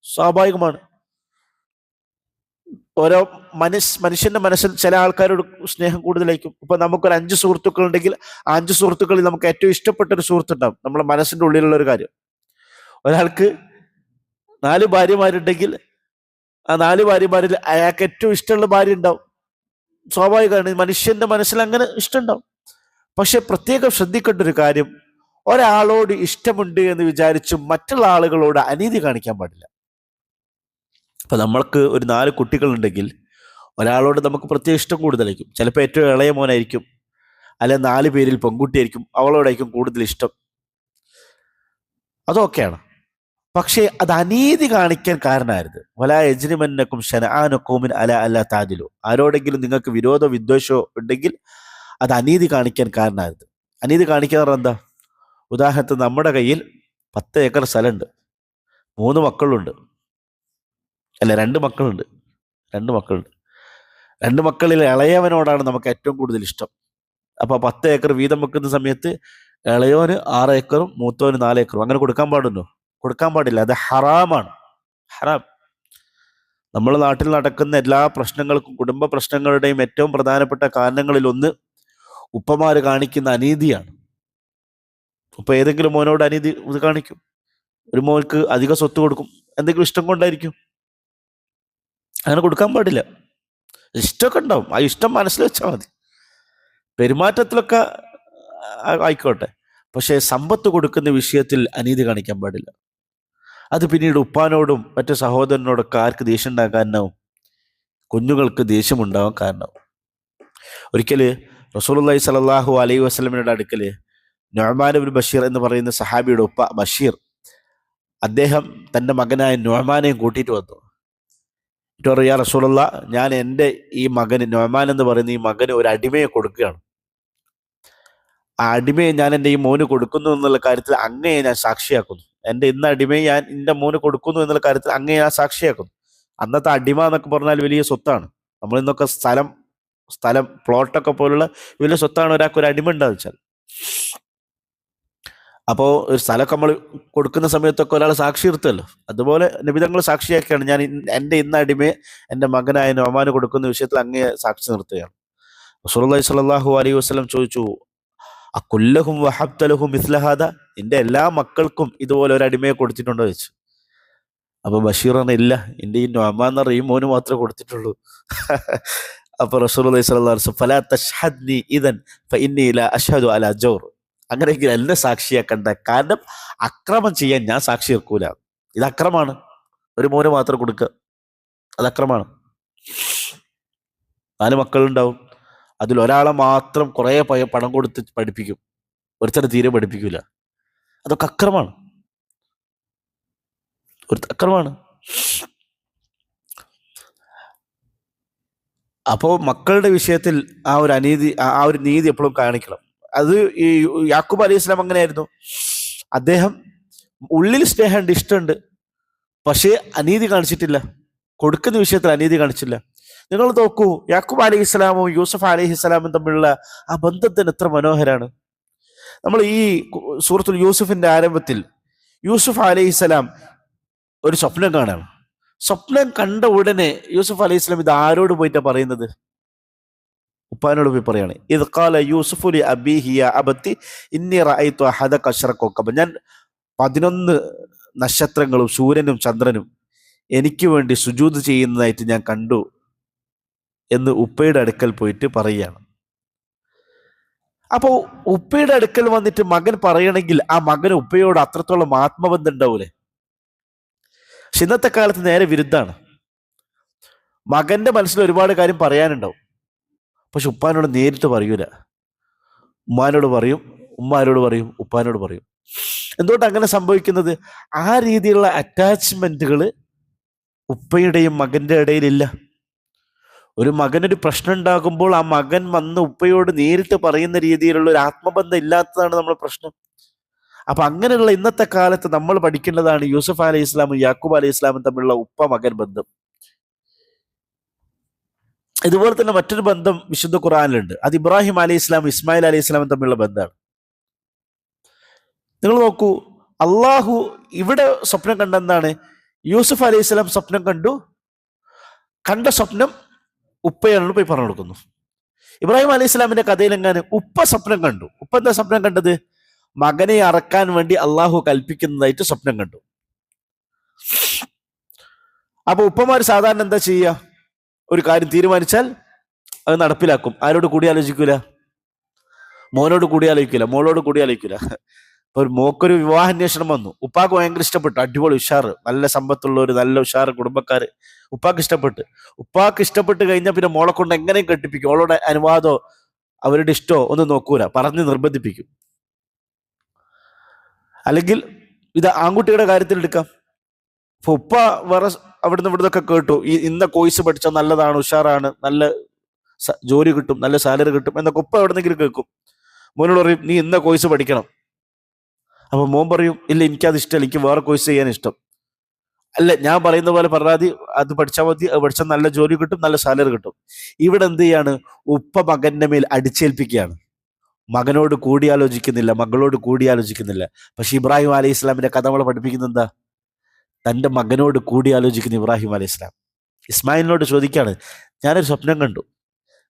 സ്വാഭാവികമാണ്. ഓരോ മനുഷ്യന്റെ മനസ്സിൽ ചില ആൾക്കാരോട് സ്നേഹം കൂടുതലായിരിക്കും. ഇപ്പൊ നമുക്കൊരു 5 സുഹൃത്തുക്കൾ ഉണ്ടെങ്കിൽ ആ 5 സുഹൃത്തുക്കളിൽ നമുക്ക് ഏറ്റവും ഇഷ്ടപ്പെട്ട ഒരു സുഹൃത്തുണ്ടാവും, നമ്മുടെ മനസ്സിന്റെ ഉള്ളിലുള്ള ഒരു കാര്യം. ഒരാൾക്ക് 4 ഭാര്യമാരുണ്ടെങ്കിൽ ആ 4 ഭാര്യമാരിൽ അയാൾക്ക് ഏറ്റവും ഇഷ്ടമുള്ള ഭാര്യ ഉണ്ടാവും. സ്വാഭാവികമാണ്, മനുഷ്യന്റെ മനസ്സിൽ അങ്ങനെ ഇഷ്ടമുണ്ടാവും. പക്ഷെ പ്രത്യേകം ശ്രദ്ധിക്കേണ്ട ഒരു കാര്യം, ഒരാളോട് ഇഷ്ടമുണ്ട് എന്ന് വിചാരിച്ച് മറ്റുള്ള ആളുകളോട് അനീതി കാണിക്കാൻ പാടില്ല. അപ്പൊ നമ്മൾക്ക് ഒരു 4 കുട്ടികളുണ്ടെങ്കിൽ ഒരാളോട് നമുക്ക് പ്രത്യേക ഇഷ്ടം കൂടുതലായിരിക്കും. ചിലപ്പോൾ ഏറ്റവും ഇളയ മോനായിരിക്കും, അല്ലെ 4 പേരിൽ പെൺകുട്ടിയായിരിക്കും, അവളോടായിരിക്കും കൂടുതൽ ഇഷ്ടം. അതൊക്കെയാണ്. പക്ഷേ അത് അനീതി കാണിക്കാൻ കാരണമായിരുന്നു. വലാ യജ്രിമന്നക്കും ശനആനു ഖൗമിൻ അലാ അല്ലാ തഅദിലു, ആരോടെങ്കിലും നിങ്ങൾക്ക് വിരോധമോ വിദ്വേഷമോ ഉണ്ടെങ്കിൽ അത് അനീതി കാണിക്കാൻ കാരണമായിരുന്നു. അനീതി കാണിക്കാൻ പറഞ്ഞാൽ എന്താ? ഉദാഹരണത്തിന് നമ്മുടെ കയ്യിൽ 10 ഏക്കർ സ്ഥലമുണ്ട്, 3 മക്കളുണ്ട്, അല്ല 2 മക്കളുണ്ട്, 2 മക്കളുണ്ട്. 2 മക്കളിൽ ഇളയവനോടാണ് നമുക്ക് ഏറ്റവും കൂടുതൽ ഇഷ്ടം. അപ്പൊ 10 ഏക്കർ വീതം വെക്കുന്ന സമയത്ത് ഇളയോന് 6 ഏക്കറും മൂത്തവന് 4 ഏക്കറും അങ്ങനെ കൊടുക്കാൻ പാടുണ്ടോ? കൊടുക്കാൻ പാടില്ല, അത് ഹറാമാണ്, ഹറാം. നമ്മുടെ നാട്ടിൽ നടക്കുന്ന എല്ലാ പ്രശ്നങ്ങൾക്കും, കുടുംബ പ്രശ്നങ്ങളുടെയും ഏറ്റവും പ്രധാനപ്പെട്ട കാരണങ്ങളിൽ ഒന്ന് ഉപ്പമാര് കാണിക്കുന്ന അനീതിയാണ്. ഉപ്പ ഏതെങ്കിലും മോനോട് അനീതി ഇത് കാണിക്കും, ഒരു മോൾക്ക് അധിക സ്വത്ത് കൊടുക്കും, എന്തെങ്കിലും ഇഷ്ടം കൊണ്ടായിരിക്കും. അങ്ങനെ കൊടുക്കാൻ പാടില്ല. ഇഷ്ടമൊക്കെ ഉണ്ടാവും, ആ ഇഷ്ടം മനസ്സിൽ വെച്ചാൽ മതി, പെരുമാറ്റത്തിലൊക്കെ ആയിക്കോട്ടെ. പക്ഷെ സമ്പത്ത് കൊടുക്കുന്ന വിഷയത്തിൽ അനീതി കാണിക്കാൻ പാടില്ല. അത് പിന്നീട് ഉപ്പാനോടും മറ്റു സഹോദരനോടൊക്കെ ആർക്ക് ദേഷ്യം ഉണ്ടാക്കാനാവും? കുഞ്ഞുങ്ങൾക്ക് ദേഷ്യമുണ്ടാവാൻ കാരണം. ഒരിക്കല് റസൂലുള്ളാഹി സ്വല്ലല്ലാഹു അലൈഹി വസല്ലമയുടെ അടുക്കല് നുഅ്മാൻ ഇബ്നു ബഷീർ എന്ന് പറയുന്ന സഹാബിയുടെ ഉപ്പ ബഷീർ, അദ്ദേഹം തൻ്റെ മകനായ നുഅ്മാനെയും കൂട്ടിയിട്ട് വന്നു. എന്നിട്ട് പറഞ്ഞു, യാ റസൂലുള്ളാഹ്, ഞാൻ എൻ്റെ ഈ മകന് നുഅ്മാൻ എന്ന് പറയുന്ന ഈ മകന് ഒരു അടിമയെ കൊടുക്കുകയാണ്. ആ അടിമയെ ഞാൻ എൻ്റെ ഈ മോന് കൊടുക്കുന്നു എന്നുള്ള കാര്യത്തിൽ അങ്ങയെ ഞാൻ സാക്ഷിയാക്കുന്നു. എൻ്റെ ഇന്ന അടിമയെ ഞാൻ എൻ്റെ മോന് കൊടുക്കുന്നു എന്നുള്ള കാര്യത്തിൽ അങ്ങയെ ഞാൻ സാക്ഷിയാക്കുന്നു. അന്നത്തെ അടിമ എന്നൊക്കെ പറഞ്ഞാൽ വലിയ സ്വത്താണ്. നമ്മൾ ഇന്നൊക്കെ സ്ഥലം പ്ലോട്ടൊക്കെ പോലുള്ള വലിയ സ്വത്താണ് ഒരാൾക്ക് ഒരു അടിമ ഉണ്ടാകുക വെച്ചാൽ. അപ്പോൾ ഒരു സ്ഥലമൊക്കെ നമ്മൾ കൊടുക്കുന്ന സമയത്തൊക്കെ ഒരാൾ സാക്ഷി നിർത്തുമല്ലോ, അതുപോലെ നിബിധങ്ങൾ സാക്ഷിയാക്കിയാണ് ഞാൻ എൻ്റെ ഇന്ന അടിമയെ എൻ്റെ മകനായ നോമാന് കൊടുക്കുന്ന വിഷയത്തിൽ അങ്ങയെ സാക്ഷി നിർത്തുകയാണ്. റസൂലുള്ളാഹി സ്വല്ലല്ലാഹു അലൈഹി വസല്ലം ചോദിച്ചു, അകുല്ലഹും വഹബ്ത ലഹും മിസ്ല ഹാദ, എൻ്റെ എല്ലാ മക്കൾക്കും ഇതുപോലെ ഒരു അടിമയെ കൊടുത്തിട്ടുണ്ടോ ചോദിച്ചു. അപ്പൊ ബഷീർ പറഞ്ഞ, ഇല്ല, എൻ്റെ ഈ നൊമാൻ എന്ന് പറയും മോന് മാത്രമേ കൊടുത്തിട്ടുള്ളൂ. അപ്പൊ റസൂലുള്ളാഹി സ്വല്ലല്ലാഹു അലൈഹി വസല്ലം ഫലാ തശ്ഹദ്നി ഇദൻ ഫഇന്നി ലാ അശ്ഹദു അലാ ജൗർ, അങ്ങനെയെങ്കിൽ എന്നെ സാക്ഷിയാക്കണ്ട, കാരണം അക്രമം ചെയ്യാൻ ഞാൻ സാക്ഷി നിൽക്കൂല. ഇത് അക്രമാണ്, ഒരു മോന് മാത്രം കൊടുക്കുക, അത് അക്രമാണ്. 4 മക്കളുണ്ടാവും, അതിൽ ഒരാളെ മാത്രം കുറേ പണം കൊടുത്ത് പഠിപ്പിക്കും, ഒരുത്തരെ തീരെ പഠിപ്പിക്കൂല. അതൊക്കെ അക്രമാണ്, ഒരു അക്രമാണ്. അപ്പോൾ മക്കളുടെ വിഷയത്തിൽ ആ ഒരു നീതി എപ്പോഴും കാണിക്കണം. അത് ഈ യാക്കൂബ് അലൈഹി ഇസ്ലാം അങ്ങനെയായിരുന്നു. അദ്ദേഹം ഉള്ളിൽ സ്നേഹമുണ്ട്, ഇഷ്ടമുണ്ട്, പക്ഷേ അനീതി കാണിച്ചിട്ടില്ല, കൊടുക്കുന്ന വിഷയത്തിൽ അനീതി കാണിച്ചില്ല. നിങ്ങൾ നോക്കൂ, യാക്കൂബ് അലൈഹി ഇസ്ലാമും യൂസുഫ് അലൈഹി ഇസ്ലാമും തമ്മിലുള്ള ആ ബന്ധത്തിന് എത്ര മനോഹരാണ്. നമ്മൾ ഈ സൂറത്തുൽ യൂസുഫിന്റെ ആരംഭത്തിൽ യൂസുഫ് അലൈഹി ഇസ്ലാം ഒരു സ്വപ്നം കാണാണ്. സ്വപ്നം കണ്ട ഉടനെ യൂസുഫ് അലൈഹി ഇസ്ലാം ഇത് ആരോട് പോയിട്ടാ പറയുന്നത്? ഉപ്പാനോട് പോയി പറയാണ്. ഇത് ഖാല യൂസുഫു ലി അബീഹി യാ അബത്തി ഇന്നി റഅയ്തു അഹദ അശ്റ കൗകബൻ, ഞാൻ 11 നക്ഷത്രങ്ങളും സൂര്യനും ചന്ദ്രനും എനിക്ക് വേണ്ടി സുജൂദ് ചെയ്യുന്നതായിട്ട് ഞാൻ കണ്ടു എന്ന് ഉപ്പയുടെ അടുക്കൽ പോയിട്ട് പറയുകയാണ്. അപ്പോൾ ഉപ്പയുടെ അടുക്കൽ വന്നിട്ട് മകൻ പറയണമെങ്കിൽ ആ മകന് ഉപ്പയോട് അത്രത്തോളം ആത്മബന്ധം ഉണ്ടാവൂലേ? പക്ഷെ ഇന്നത്തെ കാലത്ത് നേരെ വിരുദ്ധാണ്. മകന്റെ മനസ്സിൽ ഒരുപാട് കാര്യം പറയാനുണ്ടാവും, പക്ഷെ ഉപ്പാനോട് നേരിട്ട് പറയൂല. ഉമ്മാനോട് പറയും, ഉമ്മാരോട് പറയും, ഉപ്പാനോട് പറയും. എന്തുകൊണ്ട് അങ്ങനെ സംഭവിക്കുന്നത്? ആ രീതിയിലുള്ള അറ്റാച്ച്മെന്റുകൾ ഉപ്പയുടെയും മകന്റെ ഇടയിലില്ല. ഒരു മകനൊരു പ്രശ്നം ഉണ്ടാകുമ്പോൾ ആ മകൻ വന്ന് ഉപ്പയോട് നേരിട്ട് പറയുന്ന രീതിയിലുള്ള ഒരു ആത്മബന്ധം ഇല്ലാത്തതാണ് നമ്മുടെ പ്രശ്നം. അപ്പൊ അങ്ങനെയുള്ള ഇന്നത്തെ കാലത്ത് നമ്മൾ പഠിക്കേണ്ടതാണ് യൂസുഫ് അലൈഹി ഇസ്ലാമും യാക്കൂബ് അലൈഹി ഇസ്ലാമും തമ്മിലുള്ള ഉപ്പ മകൻ ബന്ധം. ഇതുപോലെ തന്നെ മറ്റൊരു ബന്ധം വിശുദ്ധ ഖുർആനിലുണ്ട്. അത് ഇബ്രാഹിം അലൈഹി ഇസ്ലാം ഇസ്മായിൽ അലൈഹി ഇസ്ലാമും തമ്മിലുള്ള ബന്ധമാണ്. നിങ്ങൾ നോക്കൂ, അള്ളാഹു ഇവിടെ സ്വപ്നം കണ്ടെന്താണ്? യൂസുഫ് അലൈഹി ഇസ്ലാം സ്വപ്നം കണ്ട സ്വപ്നം ഉപ്പയോട് പോയി പറഞ്ഞു കൊടുക്കുന്നു. ഇബ്രാഹിം അലൈഹി ഇസ്ലാമിന്റെ കഥയിൽ എങ്ങനെ ഉപ്പ സ്വപ്നം കണ്ടു. ഉപ്പ എന്താ സ്വപ്നം കണ്ടത്? മകനെ അറക്കാൻ വേണ്ടി അള്ളാഹു കൽപ്പിക്കുന്നതായിട്ട് സ്വപ്നം കണ്ടു. അപ്പൊ ഉപ്പമാർ സാധാരണ എന്താ ചെയ്യുക? ഒരു കാര്യം തീരുമാനിച്ചാൽ അത് നടപ്പിലാക്കും. ആരോട് കൂടി ആലോചിക്കൂല? മോനോട് കൂടി ആലോചിക്കില്ല, മോളോട് കൂടി ആലോചിക്കില്ല. അപ്പൊ ഒരു മോക്കൊരു വിവാഹാന്വേഷണം വന്നു. ഉപ്പാക്ക് ഭയങ്കര ഇഷ്ടപ്പെട്ടു, അടിപൊളി ഉഷാറ്, നല്ല സമ്പത്തുള്ള ഒരു നല്ല ഉഷാറ് കുടുംബക്കാര് ഉപ്പാക്ക് ഇഷ്ടപ്പെട്ട് കഴിഞ്ഞാൽ പിന്നെ മോളെ കൊണ്ട് എങ്ങനെയും കെട്ടിപ്പിക്കും. അവളുടെ അനുവാദമോ അവരുടെ ഇഷ്ടമോ ഒന്നും നോക്കൂല, പറഞ്ഞ് നിർബന്ധിപ്പിക്കും. അല്ലെങ്കിൽ ഇത് ആൺകുട്ടിയുടെ കാര്യത്തിൽ എടുക്കാം. അപ്പൊ ഉപ്പ വേറെ അവിടുന്ന് ഇവിടുന്നൊക്കെ കേട്ടു, ഈ ഇന്ന കോഴ്സ് പഠിച്ചാൽ നല്ലതാണ്, ഉഷാറാണ്, നല്ല ജോലി കിട്ടും, നല്ല സാലറി കിട്ടും എന്നൊക്കെ ഉപ്പ എവിടെന്നെങ്കിലും കേൾക്കും. മോനോട് പറയും, നീ ഇന്ന കോഴ്സ് പഠിക്കണം. അപ്പൊ മോൻ പറയും, ഇല്ല, എനിക്കത് ഇഷ്ടമല്ല, എനിക്ക് വേറെ കോഴ്സ് ചെയ്യാൻ ഇഷ്ടം. അല്ല, ഞാൻ പറയുന്ന പോലെ പറഞ്ഞാൽ അത് പഠിച്ചാൽ മതി, അത് പഠിച്ചാൽ നല്ല ജോലി കിട്ടും, നല്ല സാലറി കിട്ടും. ഇവിടെ എന്ത് ചെയ്യാണ്? ഉപ്പ മകന്റെ മേൽ അടിച്ചേൽപ്പിക്കുകയാണ്. മകനോട് കൂടിയാലോചിക്കുന്നില്ല, മകളോട് കൂടിയാലോചിക്കുന്നില്ല. പക്ഷെ ഇബ്രാഹിം അലൈഹി ഇസ്ലാമിന്റെ കഥ നമ്മളെ പഠിപ്പിക്കുന്നത് എന്താ? തൻ്റെ മകനോട് കൂടിയാലോചിക്കുന്ന ഇബ്രാഹിം അലൈഹി ഇസ്ലാം ഇസ്മായിലിനോട് ചോദിക്കുകയാണ്, ഞാനൊരു സ്വപ്നം കണ്ടു,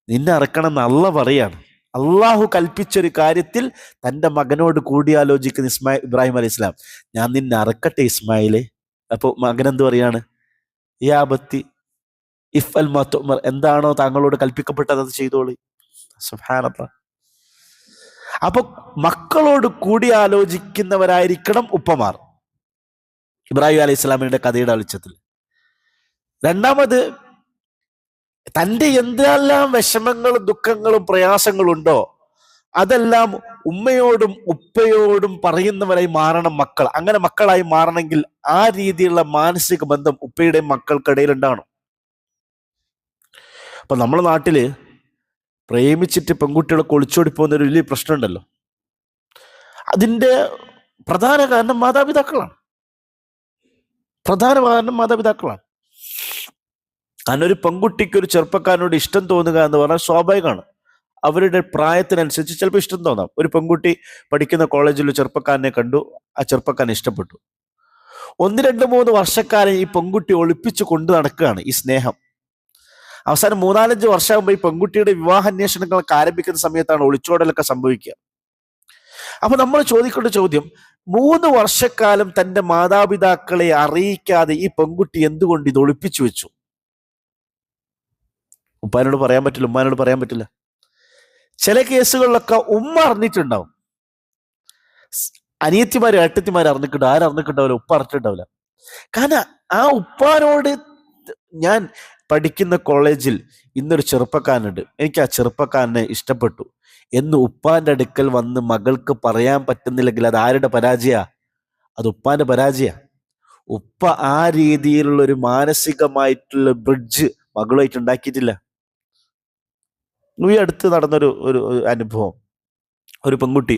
നിന്നെ അറക്കണം എന്ന് അള്ളാഹ് പറയാണ്. അള്ളാഹു കൽപ്പിച്ചൊരു കാര്യത്തിൽ തൻ്റെ മകനോട് കൂടിയാലോചിക്കുന്ന ഇബ്രാഹിം അലൈഹി ഇസ്ലാം, ഞാൻ നിന്നെ അറക്കട്ടെ ഇസ്മായിലെ. അപ്പോൾ മകൻ എന്ത് പറയാണ്? യാ അബത്തി ഇഫ്അൽ മാ തുഅ്മർ, എന്താണോ താങ്കളോട് കൽപ്പിക്കപ്പെട്ടത് അത് ചെയ്തോളി. സുബ്ഹാനല്ലാഹ്. അപ്പൊ മക്കളോട് കൂടിയാലോചിക്കുന്നവരായിരിക്കണം ഉപ്പമാർ, ഇബ്രാഹിം അലൈഹി ഇസ്ലാമിന്റെ കഥയുടെ വെളിച്ചത്തിൽ. രണ്ടാമത്, തൻ്റെ എന്തെല്ലാം വിഷമങ്ങളും ദുഃഖങ്ങളും പ്രയാസങ്ങളും ഉണ്ടോ അതെല്ലാം ഉമ്മയോടും ഉപ്പയോടും പറയുന്നവരായി മാറണം മക്കൾ. അങ്ങനെ മക്കളായി മാറണമെങ്കിൽ ആ രീതിയിലുള്ള മാനസിക ബന്ധം ഉപ്പയുടെയും മക്കൾക്കിടയിൽ ഉണ്ടാവണം. അപ്പൊ നമ്മുടെ നാട്ടില് പ്രേമിച്ചിട്ട് പെൺകുട്ടികളൊക്കെ ഒളിച്ചോടി പോകുന്ന ഒരു വലിയ പ്രശ്നമുണ്ടല്ലോ. അതിന്റെ പ്രധാന കാരണം മാതാപിതാക്കളാണ്. കാരണം ഒരു പെൺകുട്ടിക്ക് ഒരു ചെറുപ്പക്കാരനോട് ഇഷ്ടം തോന്നുക എന്ന് പറഞ്ഞാൽ സ്വാഭാവികമാണ്. അവരുടെ പ്രായത്തിനനുസരിച്ച് ചിലപ്പോൾ ഇഷ്ടം തോന്നാം. ഒരു പെൺകുട്ടി പഠിക്കുന്ന കോളേജിൽ ചെറുപ്പക്കാരനെ കണ്ടു, ആ ചെറുപ്പക്കാരനെ ഇഷ്ടപ്പെട്ടു. 1-2-3 വർഷക്കാലം ഈ പെൺകുട്ടി ഒളിപ്പിച്ചു കൊണ്ട് നടക്കുകയാണ് ഈ സ്നേഹം. അവസാനം 3-4-5 വർഷമാകുമ്പോൾ ഈ പെൺകുട്ടിയുടെ വിവാഹാന്വേഷണങ്ങളൊക്കെ ആരംഭിക്കുന്ന സമയത്താണ് ഒളിച്ചോടലൊക്കെ സംഭവിക്കുക. അപ്പൊ നമ്മൾ ചോദിക്കേണ്ട ചോദ്യം, 3 വർഷക്കാലം തന്റെ മാതാപിതാക്കളെ അറിയിക്കാതെ ഈ പെൺകുട്ടി എന്തുകൊണ്ട് ഇത് ഒളിപ്പിച്ചു വെച്ചു? ഉപ്പാനോട് പറയാൻ പറ്റില്ല, ഉമ്മാനോട് പറയാൻ പറ്റില്ല. ചില കേസുകളിലൊക്കെ ഉമ്മ അറിഞ്ഞിട്ടുണ്ടാവും, അനിയത്തിമാരും ഏട്ടത്തിമാരും അറിഞ്ഞിട്ടുണ്ടാവും, ആരറിഞ്ഞിട്ടുണ്ടാവില്ല, ഉപ്പ അറിഞ്ഞിട്ടുണ്ടാവില്ല. കാരണം ആ ഉപ്പാനോട്, ഞാൻ പഠിക്കുന്ന കോളേജിൽ ഇന്നൊരു ചെറുപ്പക്കാരനുണ്ട്, എനിക്ക് ആ ചെറുപ്പക്കാരനെ ഇഷ്ടപ്പെട്ടു എന്ന് ഉപ്പാന്റെ അടുക്കൽ വന്ന് മകൾക്ക് പറയാൻ പറ്റുന്നില്ലെങ്കിൽ അത് ആരുടെ പരാജയ? അത് ഉപ്പാന്റെ പരാജയ. ഉപ്പ ആ രീതിയിലുള്ള ഒരു മാനസികമായിട്ടുള്ള ബ്രിഡ്ജ് മകളുമായിട്ട് ഉണ്ടാക്കിയിട്ടില്ല. ഈ അടുത്ത് നടന്നൊരു ഒരു അനുഭവം, ഒരു പെൺകുട്ടി